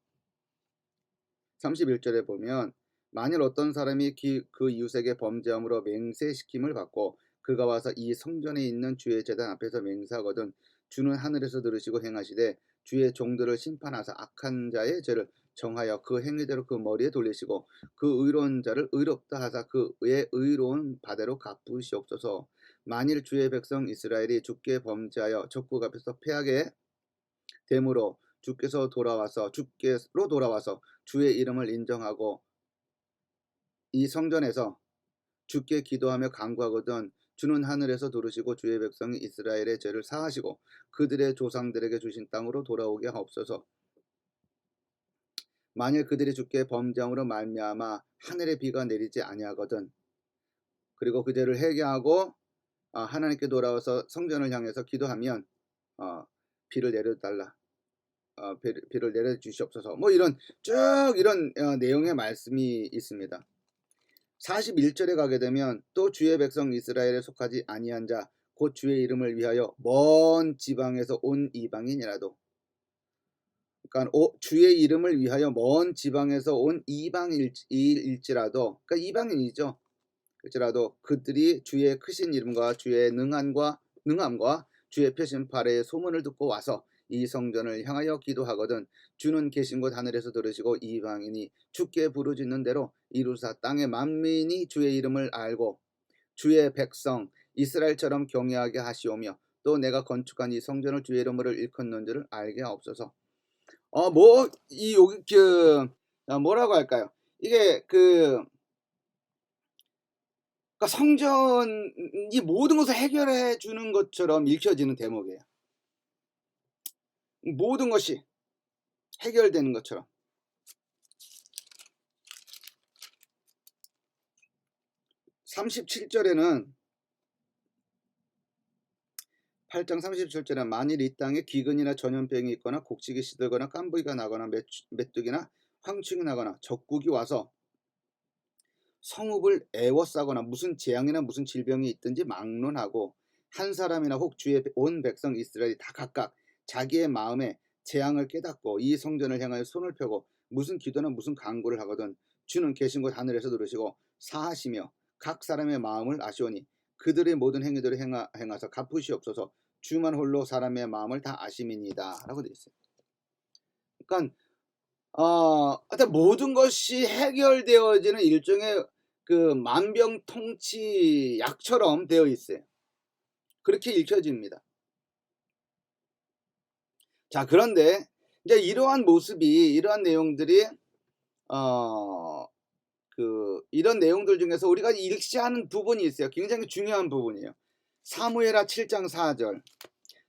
31절에 보면 만일 어떤 사람이 그 이웃에게 범죄함으로 맹세시킴을 받고 그가 와서 이 성전에 있는 주의 제단 앞에서 맹세하거든 주는 하늘에서 들으시고 행하시되 주의 종들을 심판하사 악한 자의 죄를 정하여 그 행위대로 그 머리에 돌리시고 그 의로운 자를 의롭다 하사 그의 의로운 바대로 갚으시옵소서. 만일 주의 백성 이스라엘이 주께 범죄하여 적국 앞에서 패하게 되므로 주께로 돌아와서 주의 이름을 인정하고 이 성전에서 주께 기도하며 간구하거든 주는 하늘에서 들으시고 주의 백성이 이스라엘의 죄를 사하시고 그들의 조상들에게 주신 땅으로 돌아오게 하옵소서. 만일 그들이 주께 범죄함으로 말미암아 하늘에 비가 내리지 아니하거든 그리고 그 죄를 회개하고 하나님께 돌아와서 성전을 향해서 기도하면 비를 내려달라. 비를 내려주시옵소서. 뭐 이런 쭉 이런 내용의 말씀이 있습니다. 41절에 가게 되면 또 주의 백성 이스라엘에 속하지 아니한 자 곧 주의 이름을 위하여 먼 지방에서 온 이방인이라도 그러니까 주의 이름을 위하여 먼 지방에서 온 이방인일지라도 그러니까 이방인이죠. 그렇지라도 그들이 주의 크신 이름과 주의 능함과 주의 펴신 팔의 소문을 듣고 와서 이 성전을 향하여 기도하거든 주는 계신 곳 하늘에서 들으시고 이방인이 주께 부르짖는 대로 이루사 땅의 만민이 주의 이름을 알고 주의 백성 이스라엘처럼 경외하게 하시오며 또 내가 건축한 이 성전을 주의 이름으로 일컫는지를 알게 하옵소서. 뭐라고 할까요? 이게 그러니까 성전이 모든 것을 해결해 주는 것처럼 읽혀지는 대목이에요. 모든 것이 해결되는 것처럼. 37절에는 8장 37절에 만일 이 땅에 기근이나 전염병이 있거나 곡식이 시들거나 깐부기가 나거나 메뚜기나 황충이 나거나 적국이 와서 성읍을 애워싸거나 무슨 재앙이나 무슨 질병이 있든지 막론하고 한 사람이나 혹 주의 온 백성 이스라엘이 다 각각 자기의 마음에 재앙을 깨닫고 이 성전을 향하여 손을 펴고 무슨 기도나 무슨 간구를 하거든 주는 계신 곳 하늘에서 들으시고 사하시며 각 사람의 마음을 아시오니 그들의 모든 행위들을 행하사 갚으시옵소서. 주만 홀로 사람의 마음을 다 아심이니이다 라고 되어 있어요. 그러니까 하여튼 모든 것이 해결되어지는 일종의 그 만병통치 약처럼 되어 있어요. 그렇게 읽혀집니다. 자, 그런데 이제 이러한 모습이 이러한 내용들이 이런 내용들 중에서 우리가 읽지 않은 부분이 있어요. 굉장히 중요한 부분이에요. 사무엘하 7장 4절.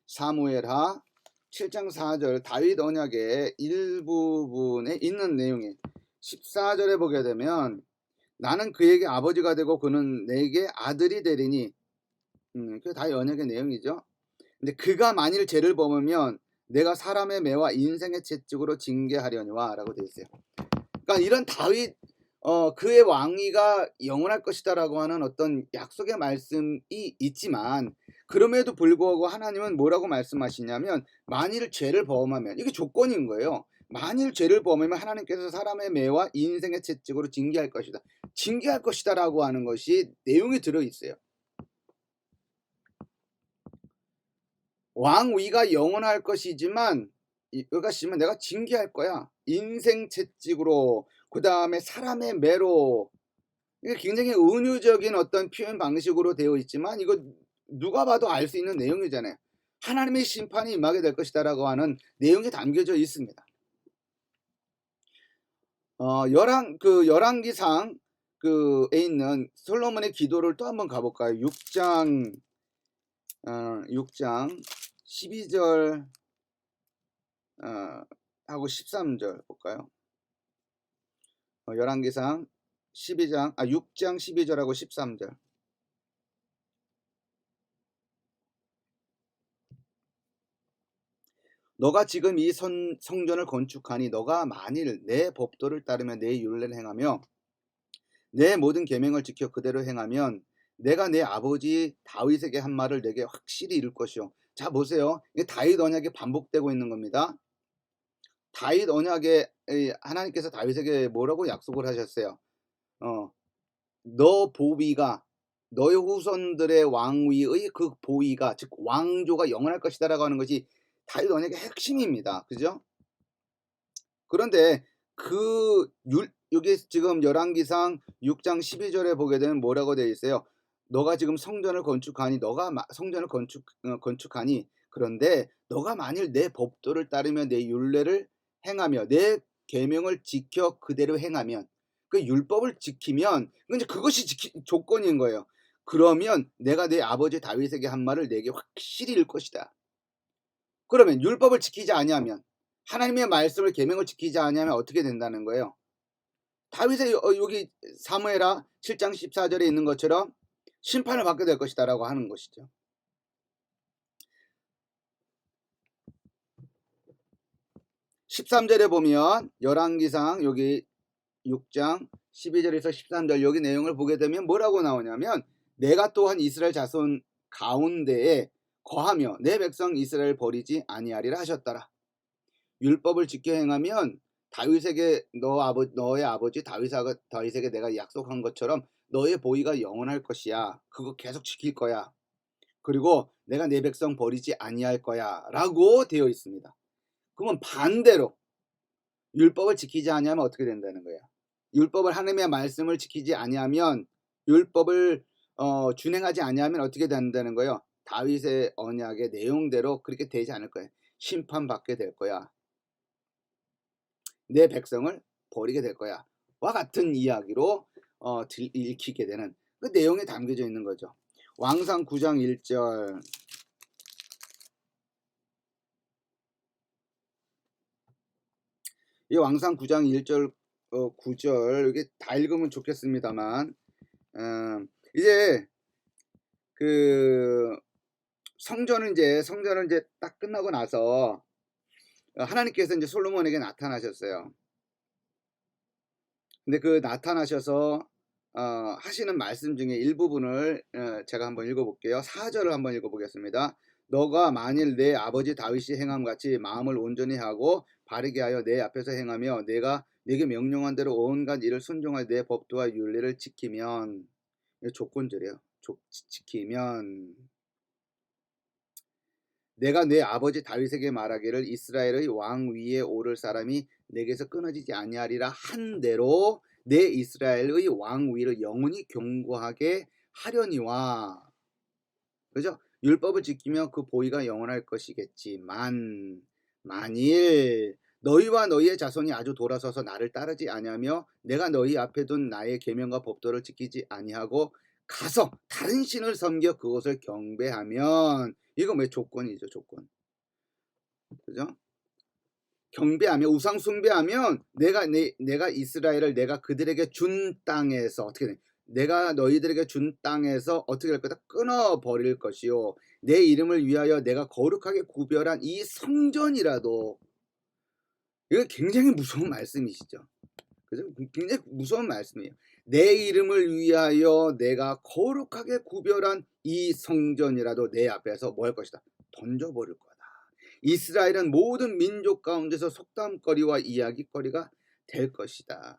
사무엘하 7장 4절 다윗 언약의 일부분에 있는 내용이 14절에 보게 되면 나는 그에게 아버지가 되고 그는 내게 아들이 되리니 그게 다윗 언약의 내용이죠. 근데 그가 만일 죄를 범하면 내가 사람의 매와 인생의 채찍으로 징계하려니와 라고 되어 있어요. 그러니까 이런 다윗 그의 왕위가 영원할 것이다 라고 하는 어떤 약속의 말씀이 있지만 그럼에도 불구하고 하나님은 뭐라고 말씀하시냐면 만일 죄를 범하면 이게 조건인 거예요. 만일 죄를 범하면 하나님께서 사람의 매와 인생의 채찍으로 징계할 것이다. 징계할 것이다 라고 하는 것이 내용이 들어있어요. 왕위가 영원할 것이지만 여기가 심은 내가 징계할 거야. 인생 채찍으로 그 다음에 사람의 매로 이게 굉장히 은유적인 어떤 표현 방식으로 되어 있지만 이거 누가 봐도 알 수 있는 내용이잖아요. 하나님의 심판이 임하게 될 것이다 라고 하는 내용이 담겨져 있습니다. 열왕기상 에 있는 솔로몬의 기도를 또 한번 가볼까요? 6장 12절 하고 13절 볼까요? 열왕기상 6장 12절하고 13절. 너가 지금 이 성전을 건축하니 너가 만일 내 법도를 따르며 내 율례를 행하며 내 모든 계명을 지켜 그대로 행하면 내가 내 아버지 다윗에게 한 말을 내게 확실히 이룰 것이요. 자 보세요. 이게 다윗 언약이 반복되고 있는 겁니다. 다윗 언약에 하나님께서 다윗에게 뭐라고 약속을 하셨어요? 너 보위가 너의 후손들의 왕위의 그 보위가 즉 왕조가 영원할 것이다라고 하는 것이 다윗 언약의 핵심입니다. 그죠? 그런데 여기 지금 열왕기상 6장 12절에 보게 되면 뭐라고 되어 있어요? 너가 지금 성전을 건축하니 성전을 건축하니 그런데 너가 만일 내 법도를 따르며 내 율례를 행하며 내 계명을 지켜 그대로 행하면 그 율법을 지키면 이제 그것이 조건인 거예요. 그러면 내가 내 아버지 다윗에게 한 말을 내게 확실히 이룰 것이다. 그러면 율법을 지키지 아니하면 하나님의 말씀을 계명을 지키지 아니하면 어떻게 된다는 거예요? 다윗의 여기 사무엘하 7장 14절에 있는 것처럼 심판을 받게 될 것이다 라고 하는 것이죠. 13절에 보면 열왕기상 여기 6장 12절에서 13절 여기 내용을 보게 되면 뭐라고 나오냐면 내가 또한 이스라엘 자손 가운데에 거하며 내 백성 이스라엘 버리지 아니하리라 하셨더라. 율법을 지켜 행하면 다윗에게 너의 아버지 다윗에게 내가 약속한 것처럼 너의 보위가 영원할 것이야. 그거 계속 지킬 거야. 그리고 내가 내 백성 버리지 아니할 거야 라고 되어 있습니다. 그러면 반대로 율법을 지키지 아니하면 어떻게 된다는 거야? 율법을 하나님의 말씀을 지키지 아니하면 율법을 준행하지 아니하면 어떻게 된다는 거예요? 다윗의 언약의 내용대로 그렇게 되지 않을 거예요. 심판받게 될 거야. 내 백성을 버리게 될 거야. 와 같은 이야기로 읽히게 되는 그 내용이 담겨져 있는 거죠. 왕상 9장 1절 이 왕상 9장 1절 9절 이게 다 읽으면 좋겠습니다만 이제 그 성전은 이제 딱 끝나고 나서 하나님께서 이제 솔로몬에게 나타나셨어요. 근데 그 나타나셔서 하시는 말씀 중에 일부분을 제가 한번 읽어볼게요. 4절을 한번 읽어보겠습니다. 너가 만일 내 아버지 다윗이 행함 같이 마음을 온전히 하고 바르게 하여 내 앞에서 행하며 내가 네게 명령한 대로 온갖 일을 순종하여 내 법도와 율례를 지키면 조건절이에요. 지키면 내가 내 아버지 다윗에게 말하기를 이스라엘의 왕 위에 오를 사람이 내게서 끊어지지 아니하리라 한 대로 내 이스라엘의 왕 위를 영원히 견고하게 하려니와. 그죠? 율법을 지키며 그 보위가 영원할 것이겠지만 만일 너희와 너희의 자손이 아주 돌아서서 나를 따르지 아니하며 내가 너희 앞에 둔 나의 계명과 법도를 지키지 아니하고 가서 다른 신을 섬겨 그것을 경배하면 이거 왜 조건이죠, 조건. 그죠? 경배하며 우상 숭배하면 내가 이스라엘을 내가 그들에게 준 땅에서 어떻게 돼? 내가 너희들에게 준 땅에서 어떻게 할 거다? 끊어 버릴 것이요. 내 이름을 위하여 내가 거룩하게 구별한 이 성전이라도 이거 굉장히 무서운 말씀이시죠. 그죠? 굉장히 무서운 말씀이에요. 내 이름을 위하여 내가 거룩하게 구별한 이 성전이라도 내 앞에서 뭐 할 것이다? 던져버릴 거다. 이스라엘은 모든 민족 가운데서 속담거리와 이야기거리가 될 것이다.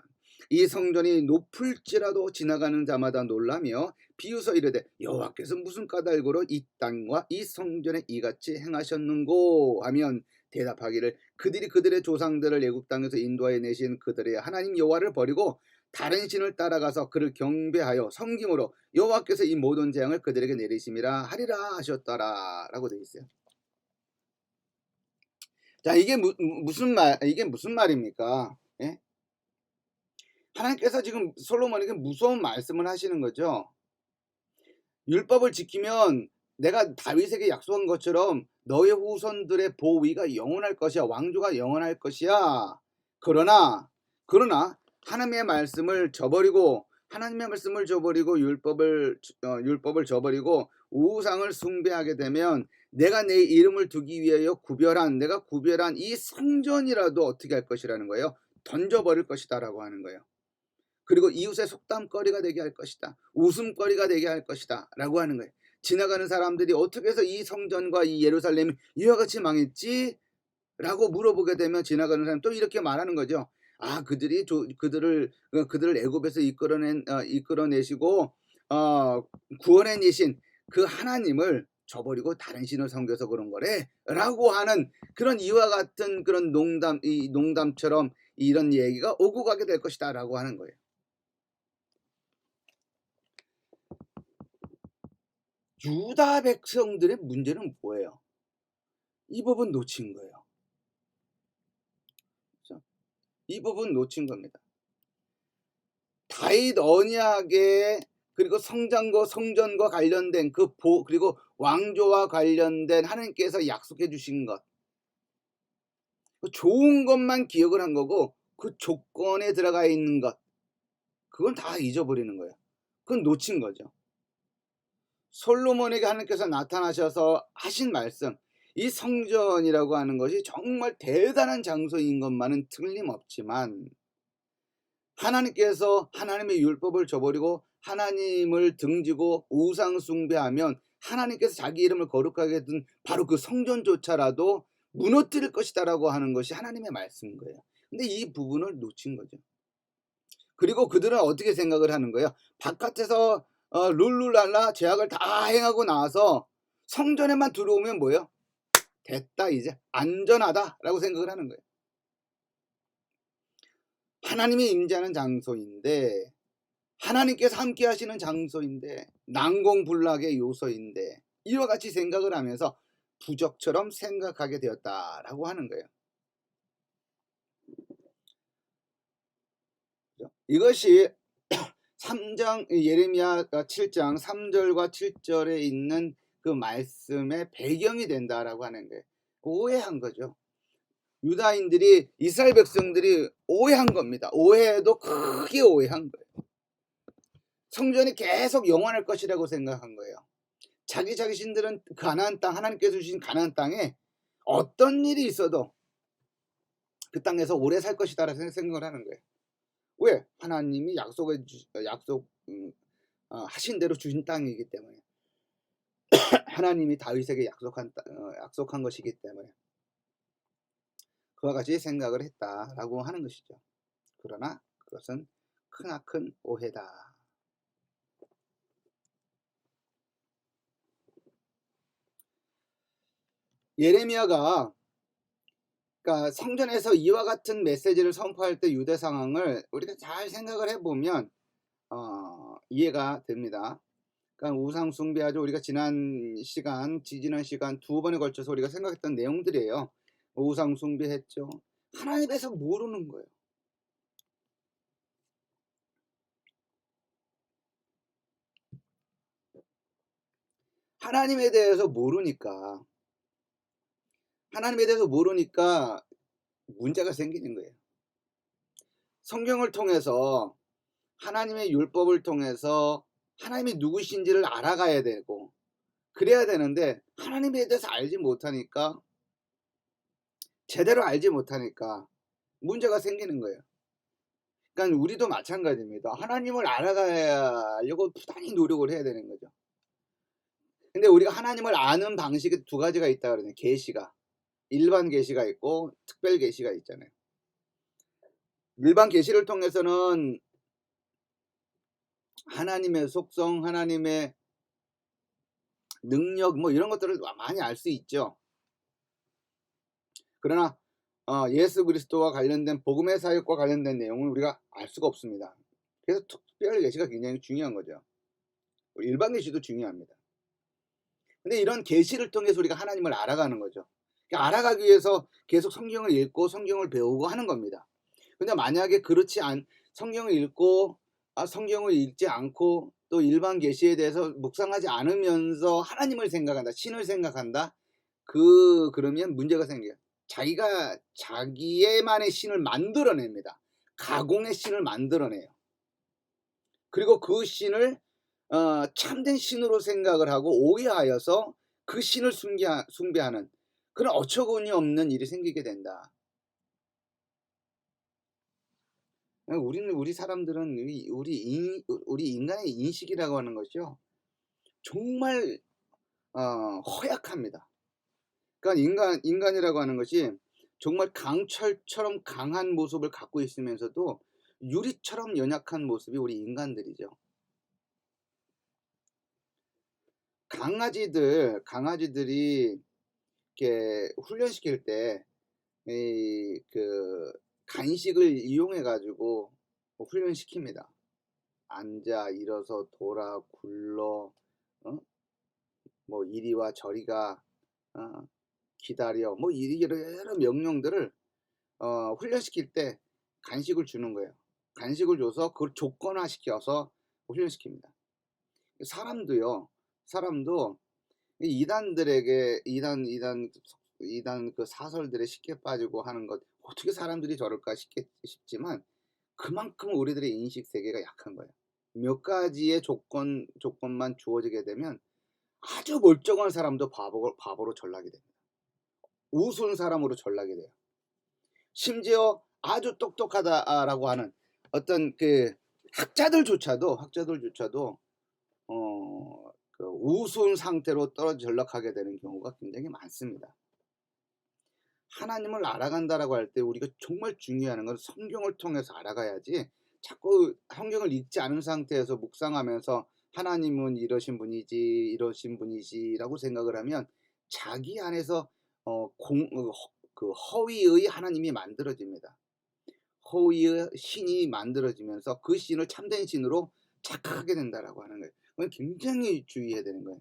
이 성전이 높을지라도 지나가는 자마다 놀라며 비웃어 이르되 여호와께서 무슨 까닭으로 이 땅과 이 성전에 이같이 행하셨는고 하면 대답하기를 그들이 그들의 조상들을 애굽 땅에서 인도하여 내신 그들의 하나님 여호와를 버리고 다른 신을 따라가서 그를 경배하여 섬김으로 여호와께서 이 모든 재앙을 그들에게 내리심이라 하리라 하셨더라 라고 되어 있어요. 자, 이게 무슨 말입니까? 예? 하나님께서 지금 솔로몬에게 무서운 말씀을 하시는 거죠. 율법을 지키면 내가 다윗에게 약속한 것처럼 너의 후손들의 보위가 영원할 것이야. 왕조가 영원할 것이야. 그러나 하나님의 말씀을 저버리고 율법을 저버리고 우상을 숭배하게 되면 내가 내 이름을 두기 위하여 내가 구별한 이 성전이라도 어떻게 할 것이라는 거예요? 던져버릴 것이다라고 하는 거예요. 그리고 이웃의 속담거리가 되게 할 것이다. 웃음거리가 되게 할 것이다. 라고 하는 거예요. 지나가는 사람들이 어떻게 해서 이 성전과 이 예루살렘이 이와 같이 망했지? 라고 물어보게 되면 지나가는 사람 또 이렇게 말하는 거죠. 아, 그들을 애굽에서 이끌어내시고 구원해내신 그 하나님을 저버리고 다른 신을 섬겨서 그런 거래라고 하는 그런 이와 같은 그런 농담처럼 이런 얘기가 오고 가게 될 것이다라고 하는 거예요. 유다 백성들의 문제는 뭐예요? 이 부분 놓친 거예요. 이 부분 놓친 겁니다. 다윗 언약에 그리고 성전과 관련된 그리고 왕조와 관련된 하나님께서 약속해 주신 것, 좋은 것만 기억을 한 거고 그 조건에 들어가 있는 것, 그건 다 잊어버리는 거예요. 그건 놓친 거죠. 솔로몬에게 하나님께서 나타나셔서 하신 말씀, 이 성전이라고 하는 것이 정말 대단한 장소인 것만은 틀림없지만 하나님께서 하나님의 율법을 저버리고 하나님을 등지고 우상 숭배하면 하나님께서 자기 이름을 거룩하게 둔 바로 그 성전조차라도 무너뜨릴 것이다라고 하는 것이 하나님의 말씀인 거예요. 근데 이 부분을 놓친 거죠. 그리고 그들은 어떻게 생각을 하는 거예요? 바깥에서 룰루랄라 제약을 다 행하고 나서 성전에만 들어오면 뭐예요? 됐다, 이제 안전하다라고 생각을 하는 거예요. 하나님이 임재하는 장소인데, 하나님께서 함께 하시는 장소인데, 난공불락의 요소인데, 이와 같이 생각을 하면서 부적처럼 생각하게 되었다라고 하는 거예요. 이것이 3장 예레미야 7장 3절과 7절에 있는 그 말씀의 배경이 된다라고 하는 거예요. 오해한 거죠. 유다인들이, 이스라엘 백성들이 오해한 겁니다. 오해도 크게 오해한 거예요. 성전이 계속 영원할 것이라고 생각한 거예요. 자기 자신들은 가나안 땅, 하나님께서 주신 가나안 땅에 어떤 일이 있어도 그 땅에서 오래 살 것이다라고 생각을 하는 거예요. 왜? 하나님이 하신 대로 주신 땅이기 때문에, 하나님이 다윗에게 약속한 것이기 때문에 그와 같이 생각을 했다라고 하는 것이죠. 그러나 그것은 크나큰 오해다. 예레미야가 그러니까 성전에서 이와 같은 메시지를 선포할 때 유대 상황을 우리가 잘 생각을 해보면 이해가 됩니다. 그러니까 우상 숭배하죠. 우리가 지지난 시간 두 번에 걸쳐서 우리가 생각했던 내용들이에요. 우상 숭배했죠. 하나님에 대해서 모르는 거예요. 하나님에 대해서 모르니까 문제가 생기는 거예요. 성경을 통해서, 하나님의 율법을 통해서 하나님이 누구신지를 알아가야 되고 그래야 되는데, 하나님에 대해서 제대로 알지 못하니까 문제가 생기는 거예요. 그러니까 우리도 마찬가지입니다. 하나님을 알아가려고 부단히 노력을 해야 되는 거죠. 근데 우리가 하나님을 아는 방식이 두 가지가 있다 그러네요. 계시가, 일반 계시가 있고 특별 계시가 있잖아요. 일반 계시를 통해서는 하나님의 속성, 하나님의 능력 이런 것들을 많이 알 수 있죠. 그러나 예수 그리스도와 관련된 복음의 사역과 관련된 내용은 우리가 알 수가 없습니다. 그래서 특별 계시가 굉장히 중요한 거죠. 일반 계시도 중요합니다. 근데 이런 계시를 통해서 우리가 하나님을 알아가는 거죠. 그러니까 알아가기 위해서 계속 성경을 읽고 성경을 배우고 하는 겁니다. 근데 만약에 성경을 읽고 성경을 읽지 않고 또 일반 계시에 대해서 묵상하지 않으면서 하나님을 생각한다, 신을 생각한다, 그러면 문제가 생겨요. 자기가 자기의만의 신을 만들어냅니다. 가공의 신을 만들어내요. 그리고 그 신을 참된 신으로 생각을 하고 오해하여서 그 신을 숭배하는 그런 어처구니 없는 일이 생기게 된다. 우리 사람들은 우리 인간의 인식이라고 하는 것이요. 정말 허약합니다. 그러니까 인간이라고 하는 것이 정말 강철처럼 강한 모습을 갖고 있으면서도 유리처럼 연약한 모습이 우리 인간들이죠. 강아지들이 이렇게 훈련시킬 때 간식을 이용해 가지고 훈련시킵니다. 앉아, 일어서, 돌아, 굴러, 어? 뭐 이리 와, 저리 가, 어? 기다려, 뭐 여러 명령들을 훈련시킬 때 간식을 주는 거예요. 간식을 줘서 그걸 조건화시켜서 훈련시킵니다. 사람도 이단 그 사설들에 쉽게 빠지고 하는 것, 어떻게 사람들이 저럴까 싶지만 그만큼 우리들의 인식 세계가 약한 거예요. 몇 가지의 조건만 주어지게 되면 아주 멀쩡한 사람도 바보로 전락이 됩니다. 우스운 사람으로 전락이 돼요. 심지어 아주 똑똑하다라고 하는 어떤 그 학자들조차도 그 우스운 상태로 떨어져 전락하게 되는 경우가 굉장히 많습니다. 하나님을 알아간다라고 할 때 우리가 정말 중요한 건 성경을 통해서 알아가야지, 자꾸 성경을 읽지 않은 상태에서 묵상하면서 하나님은 이러신 분이지라고 생각을 하면 자기 안에서 그 허위의 하나님이 만들어집니다. 허위의 신이 만들어지면서 그 신을 참된 신으로 착각하게 된다라고 하는 거예요. 그건 굉장히 주의해야 되는 거예요.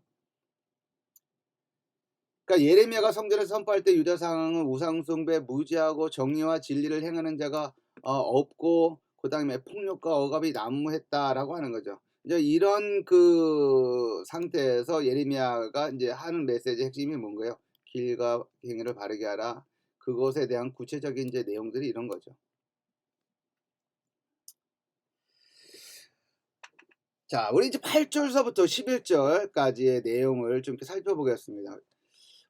그러니까 예레미야가 성전을 선포할 때 유다 상황은 우상숭배, 무지하고 정의와 진리를 행하는 자가 없고, 그 다음에 폭력과 억압이 난무했다라고 하는 거죠. 이제 이런 그 상태에서 예레미야가 이제 하는 메시지 핵심이 뭔가요? 길과 행위를 바르게 하라. 그것에 대한 구체적인 이제 내용들이 이런 거죠. 자, 우리 이제 8절서부터 11절까지의 내용을 좀 이렇게 살펴보겠습니다.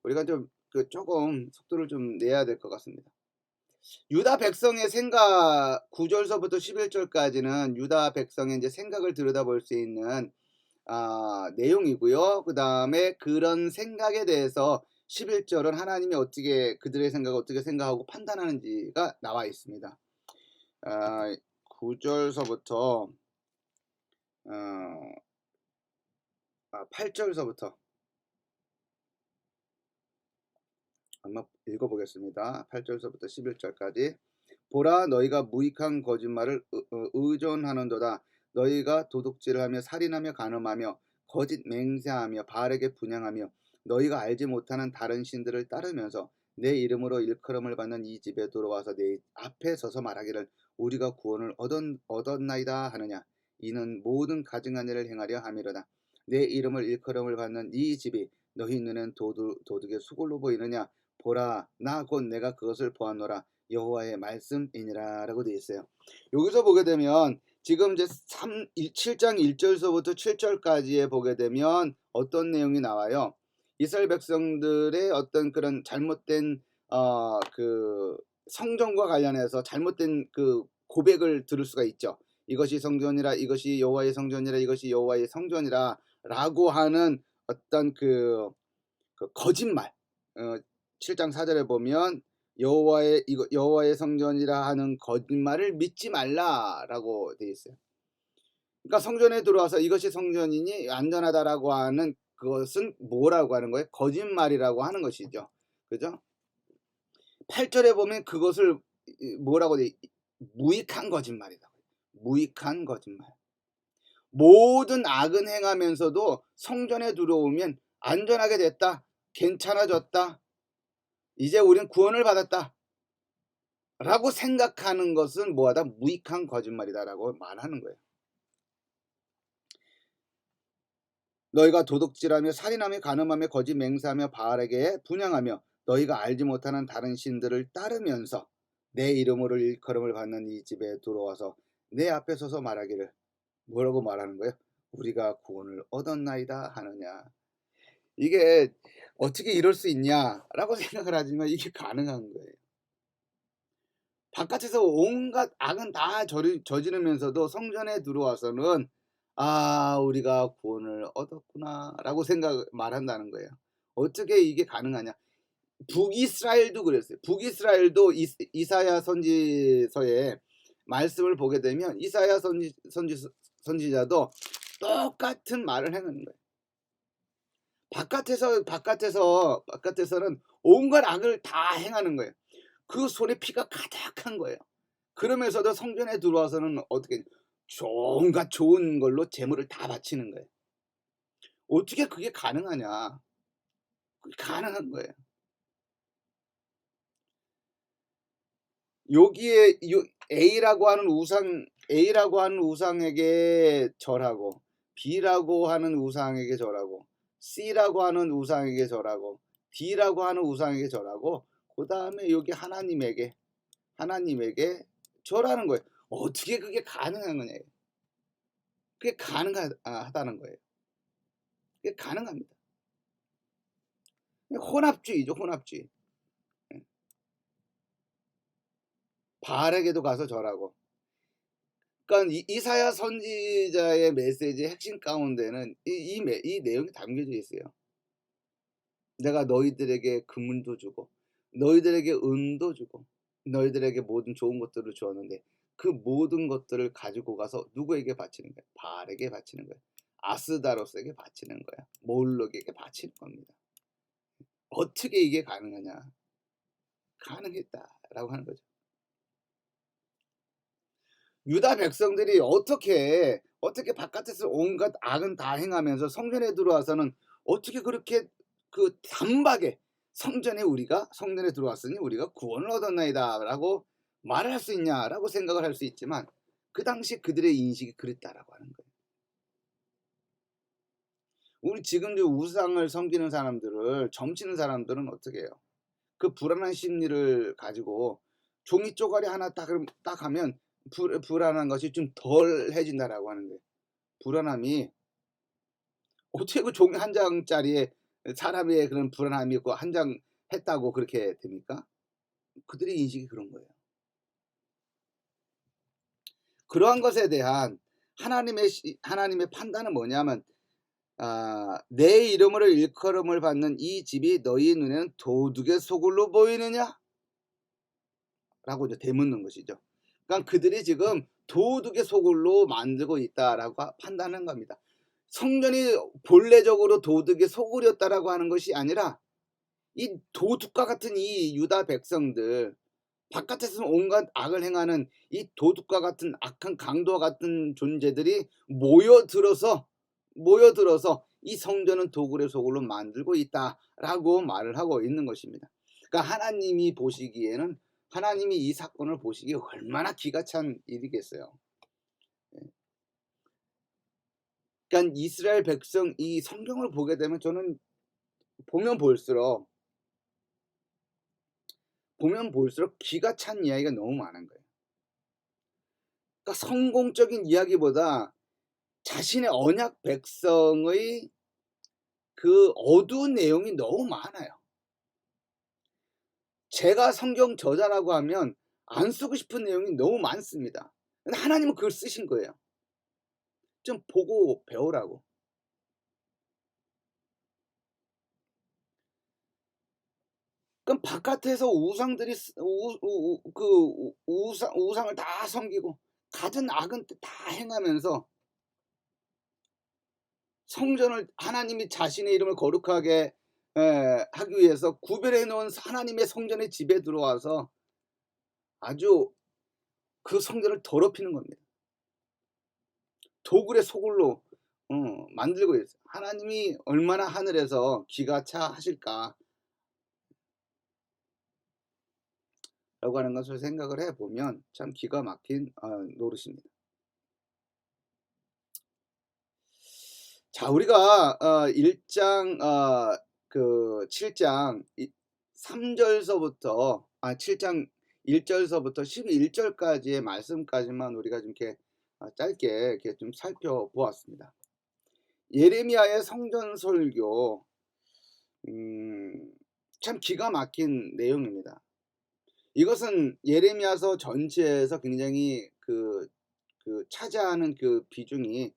우리가 좀 조금 속도를 좀 내야 될 것 같습니다. 유다 백성의 생각, 9절서부터 11절까지는 유다 백성의 이제 생각을 들여다볼 수 있는 내용이고요. 그 다음에 그런 생각에 대해서 11절은 하나님이 어떻게 그들의 생각을 어떻게 생각하고 판단하는지가 나와 있습니다. 9절서부터 8절서부터 한번 읽어보겠습니다. 8절서부터 11절까지. 보라, 너희가 무익한 거짓말을 의존하는도다. 너희가 도둑질을 하며 살인하며 간음하며 거짓 맹세하며 바알에게 분향하며 너희가 알지 못하는 다른 신들을 따르면서 내 이름으로 일컬음을 받는 이 집에 들어와서 내 앞에 서서 말하기를 우리가 구원을 얻었나이다 하느냐. 이는 모든 가증한 일을 행하려 함이로다. 내 이름을 일컬음을 받는 이 집이 너희 눈엔 도둑의 수골로 보이느냐. 보라, 나 곧 내가 그것을 보았노라. 여호와의 말씀이니라 라고 되어 있어요. 여기서 보게 되면 지금 이제 7장 1절서부터 7절까지에 보게 되면 어떤 내용이 나와요? 이스라엘 백성들의 어떤 그런 잘못된 그 성전과 관련해서 잘못된 그 고백을 들을 수가 있죠. 이것이 성전이라, 이것이 여호와의 성전이라, 이것이 여호와의 성전이라 라고 하는 어떤 그 거짓말. 7장 4절에 보면 여호와의 성전이라 하는 거짓말을 믿지 말라라고 되어 있어요. 그러니까 성전에 들어와서 이것이 성전이니 안전하다라고 하는 그것은 뭐라고 하는 거예요? 거짓말이라고 하는 것이죠. 그죠? 8절에 보면 그것을 뭐라고 돼? 무익한 거짓말이다. 무익한 거짓말. 모든 악은 행하면서도 성전에 들어오면 안전하게 됐다. 괜찮아졌다. 이제 우리는 구원을 받았다 라고 생각하는 것은 뭐하다? 무익한 거짓말이다 라고 말하는 거예요. 너희가 도둑질하며 살인하며 간음하며 거짓 맹세하며 바알에게 분향하며 너희가 알지 못하는 다른 신들을 따르면서 내 이름으로 일컬음을 받는 이 집에 들어와서 내 앞에 서서 말하기를, 뭐라고 말하는 거예요? 우리가 구원을 얻었나이다 하느냐. 이게 어떻게 이럴 수 있냐라고 생각을 하지만 이게 가능한 거예요. 바깥에서 온갖 악은 다 저지르면서도 성전에 들어와서는 '아 우리가 구원을 얻었구나.'라고 말한다는 거예요. 어떻게 이게 가능하냐. 북이스라엘도 그랬어요. 북이스라엘도 이사야 선지서의 말씀을 보게 되면 이사야 선지자도 똑같은 말을 행하는 거예요. 바깥에서는 온갖 악을 다 행하는 거예요. 그 손에 피가 가득한 거예요. 그러면서도 성전에 들어와서는 어떻게 온갖 좋은 걸로 재물을 다 바치는 거예요. 어떻게 그게 가능하냐. 그게 가능한 거예요. 여기에 A라고 하는 우상에게 절하고, B라고 하는 우상에게 절하고, C라고 하는 우상에게 절하고, D라고 하는 우상에게 절하고, 그 다음에 여기 하나님에게 절하는 거예요. 어떻게 그게 가능한 거냐. 그게 가능하다는 거예요. 그게 가능합니다. 혼합주의죠, 혼합주의. 바알에게도 가서 절하고. 그러니까 이사야 선지자의 메시지의 핵심 가운데는 이 내용이 담겨져 있어요. 내가 너희들에게 금은도 주고 너희들에게 은도 주고 너희들에게 모든 좋은 것들을 주었는데 그 모든 것들을 가지고 가서 누구에게 바치는 거야? 바알에게 바치는 거야. 아스다로스에게 바치는 거야. 몰록에게 바치는 겁니다. 어떻게 이게 가능하냐? 가능했다라고 하는 거죠. 유다 백성들이 어떻게 바깥에서 온갖 악은 다 행하면서 성전에 들어와서는 어떻게 그렇게 그 단박에 성전에 들어왔으니 우리가 구원을 얻었나이다라고 말할 수 있냐라고 생각을 할 수 있지만 그 당시 그들의 인식이 그랬다라고 하는 거예요. 우리 지금 우상을 섬기는 사람들을 점치는 사람들은 어떻게 해요? 그 불안한 심리를 가지고 종이 쪼가리 하나 딱 하면 불안한 것이 좀 덜해진다라고 하는 거예요. 불안함이 어떻게 그 종이 한 장짜리에 사람의 그런 불안함이 그 한 장 했다고 그렇게 됩니까? 그들의 인식이 그런 거예요. 그러한 것에 대한 하나님의 판단은 뭐냐면 내 이름으로 일컬음을 받는 이 집이 너희 눈에는 도둑의 소굴로 보이느냐? 라고 이제 되묻는 것이죠. 그러니까 그들이 지금 도둑의 소굴로 만들고 있다라고 판단한 겁니다. 성전이 본래적으로 도둑의 소굴이었다라고 하는 것이 아니라 이 도둑과 같은 이 유다 백성들, 바깥에서는 온갖 악을 행하는 이 도둑과 같은 악한 강도와 같은 존재들이 모여들어서 이 성전은 도굴의 소굴로 만들고 있다라고 말을 하고 있는 것입니다. 그러니까 하나님이 이 사건을 보시기에 얼마나 기가 찬 일이겠어요. 그러니까 이스라엘 백성 이 성경을 보게 되면 저는 보면 볼수록 기가 찬 이야기가 너무 많은 거예요. 그러니까 성공적인 이야기보다 자신의 언약 백성의 그 어두운 내용이 너무 많아요. 제가 성경 저자라고 하면 안 쓰고 싶은 내용이 너무 많습니다. 근데 하나님은 그걸 쓰신 거예요. 좀 보고 배우라고. 그럼 바깥에서 우상들이 우상을 다 섬기고 갖은 악은 다 행하면서 성전을 하나님이 자신의 이름을 거룩하게 하기 위해서 구별해 놓은 하나님의 성전의 집에 들어와서 아주 그 성전을 더럽히는 겁니다. 도굴의 소굴로 만들고 있어요. 하나님이 얼마나 하늘에서 기가 차하실까 라고 하는 것을 생각을 해보면 참 기가 막힌 노릇입니다. 자, 우리가 1장 그 7장 3절서부터 7장 1절서부터 11절까지의 말씀까지만 우리가 좀 이렇게 짧게 이렇게 좀 살펴보았습니다. 예레미야의 성전 설교 참 기가 막힌 내용입니다. 이것은 예레미야서 전체에서 굉장히 차지하는 그 비중이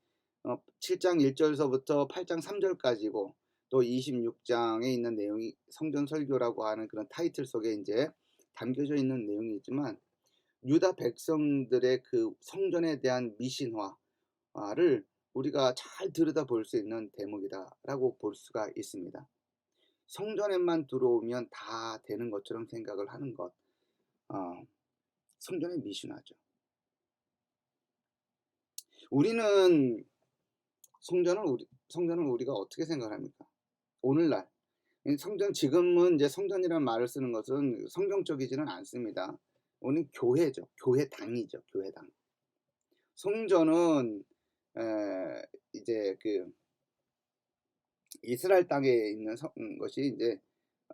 7장 1절서부터 8장 3절까지고 또 26장에 있는 내용이 성전 설교라고 하는 그런 타이틀 속에 이제 담겨져 있는 내용이 있지만 유다 백성들의 그 성전에 대한 미신화를 우리가 잘 들여다볼 수 있는 대목이다라고 볼 수가 있습니다. 성전에만 들어오면 다 되는 것처럼 생각을 하는 것, 성전의 미신화죠. 우리는 성전을 우리가 어떻게 생각합니까? 오늘날 성전, 지금은 이제 성전이라는 말을 쓰는 것은 성경적이지는 않습니다. 우리는 교회죠. 교회당이죠. 교회당. 성전은 이제 그 이스라엘 땅에 있는 것이 이제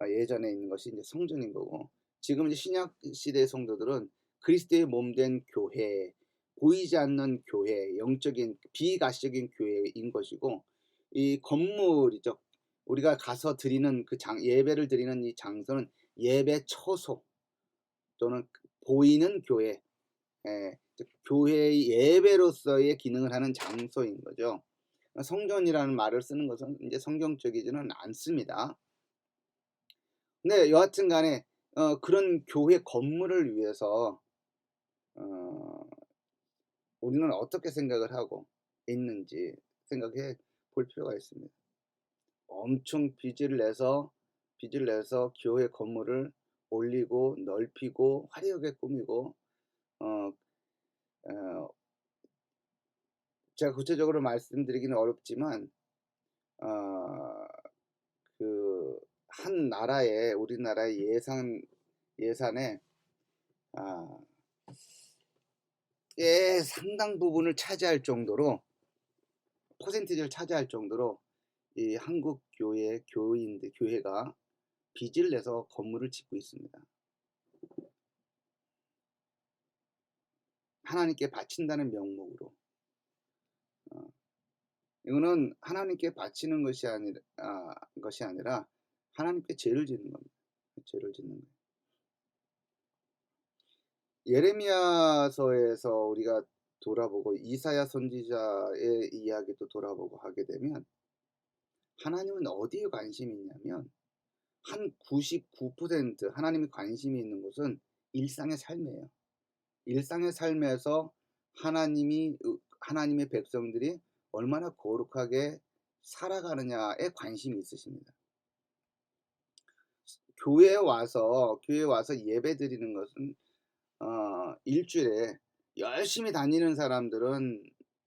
예전에 있는 것이 이제 성전인 거고, 지금 이제 신약 시대의 성도들은 그리스도의 몸된 교회, 보이지 않는 교회, 영적인 비가시적인 교회인 것이고, 이 건물이죠. 우리가 가서 드리는 그 예배를 드리는 이 장소는 예배 처소 또는 보이는 교회, 교회의 예배로서의 기능을 하는 장소인 거죠. 성전이라는 말을 쓰는 것은 이제 성경적이지는 않습니다. 근데 여하튼 간에 그런 교회 건물을 위해서 우리는 어떻게 생각을 하고 있는지 생각해 볼 필요가 있습니다. 엄청 빚을 내서 교회 건물을 올리고 넓히고 화려하게 꾸미고 제가 구체적으로 말씀드리기는 어렵지만 그 한 나라의 우리나라의 예산에 꽤 상당 부분을 차지할 정도로 퍼센티지를 차지할 정도로 이 한국 교회가 빚을 내서 건물을 짓고 있습니다. 하나님께 바친다는 명목으로. 이거는 하나님께 바치는 것이 아니라 하나님께 죄를 짓는 겁니다. 죄를 짓는 거예요. 예레미야서에서 우리가 돌아보고 이사야 선지자의 이야기도 돌아보고 하게 되면 하나님은 어디에 관심이 있냐면 한 99% 하나님이 관심이 있는 것은 일상의 삶이에요. 일상의 삶에서 하나님의 백성들이 얼마나 거룩하게 살아가느냐에 관심이 있으십니다. 교회에 와서 예배 드리는 것은 일주일에 열심히 다니는 사람들은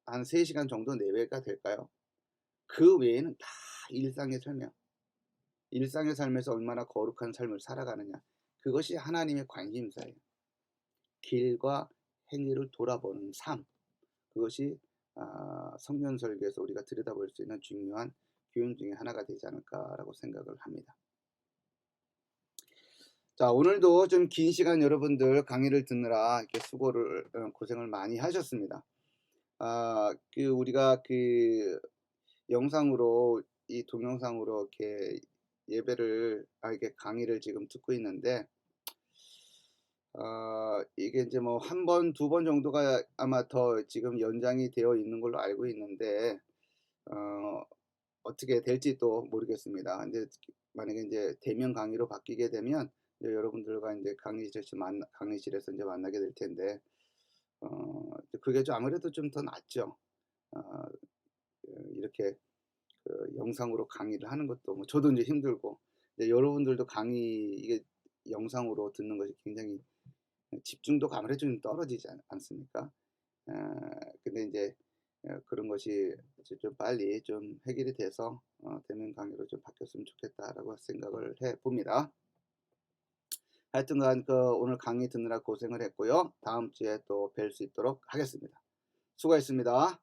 한 3시간 정도 내외가 될까요? 그 외에는 다 일상의 삶에서 얼마나 거룩한 삶을 살아가느냐, 그것이 하나님의 관심사예요. 길과 행위를 돌아보는 삶, 그것이 성전 설교에서 우리가 들여다볼 수 있는 중요한 교훈 중에 하나가 되지 않을까라고 생각을 합니다. 자, 오늘도 좀 긴 시간 여러분들 강의를 듣느라 이렇게 고생을 많이 하셨습니다. 우리가 영상으로, 이 동영상으로 이렇게 이렇게 강의를 지금 듣고 있는데, 이게 이제 뭐 1번, 2번 정도가 아마 더 지금 연장이 되어 있는 걸로 알고 있는데, 어떻게 될지도 모르겠습니다. 근데 만약에 이제 대면 강의로 바뀌게 되면 이제 여러분들과 이제 강의실에서 이제 만나게 될 텐데, 그게 좀 아무래도 좀 더 낫죠. 이렇게 영상으로 강의를 하는 것도 뭐 저도 이제 힘들고, 이제 여러분들도 이게 영상으로 듣는 것이 굉장히 집중도가 아무래도 좀 떨어지지 않습니까? 근데 이제 그런 것이 이제 좀 빨리 좀 해결이 돼서 대면 강의로 좀 바뀌었으면 좋겠다라고 생각을 해 봅니다. 하여튼간 오늘 강의 듣느라 고생을 했고요. 다음 주에 또 뵐 수 있도록 하겠습니다. 수고했습니다.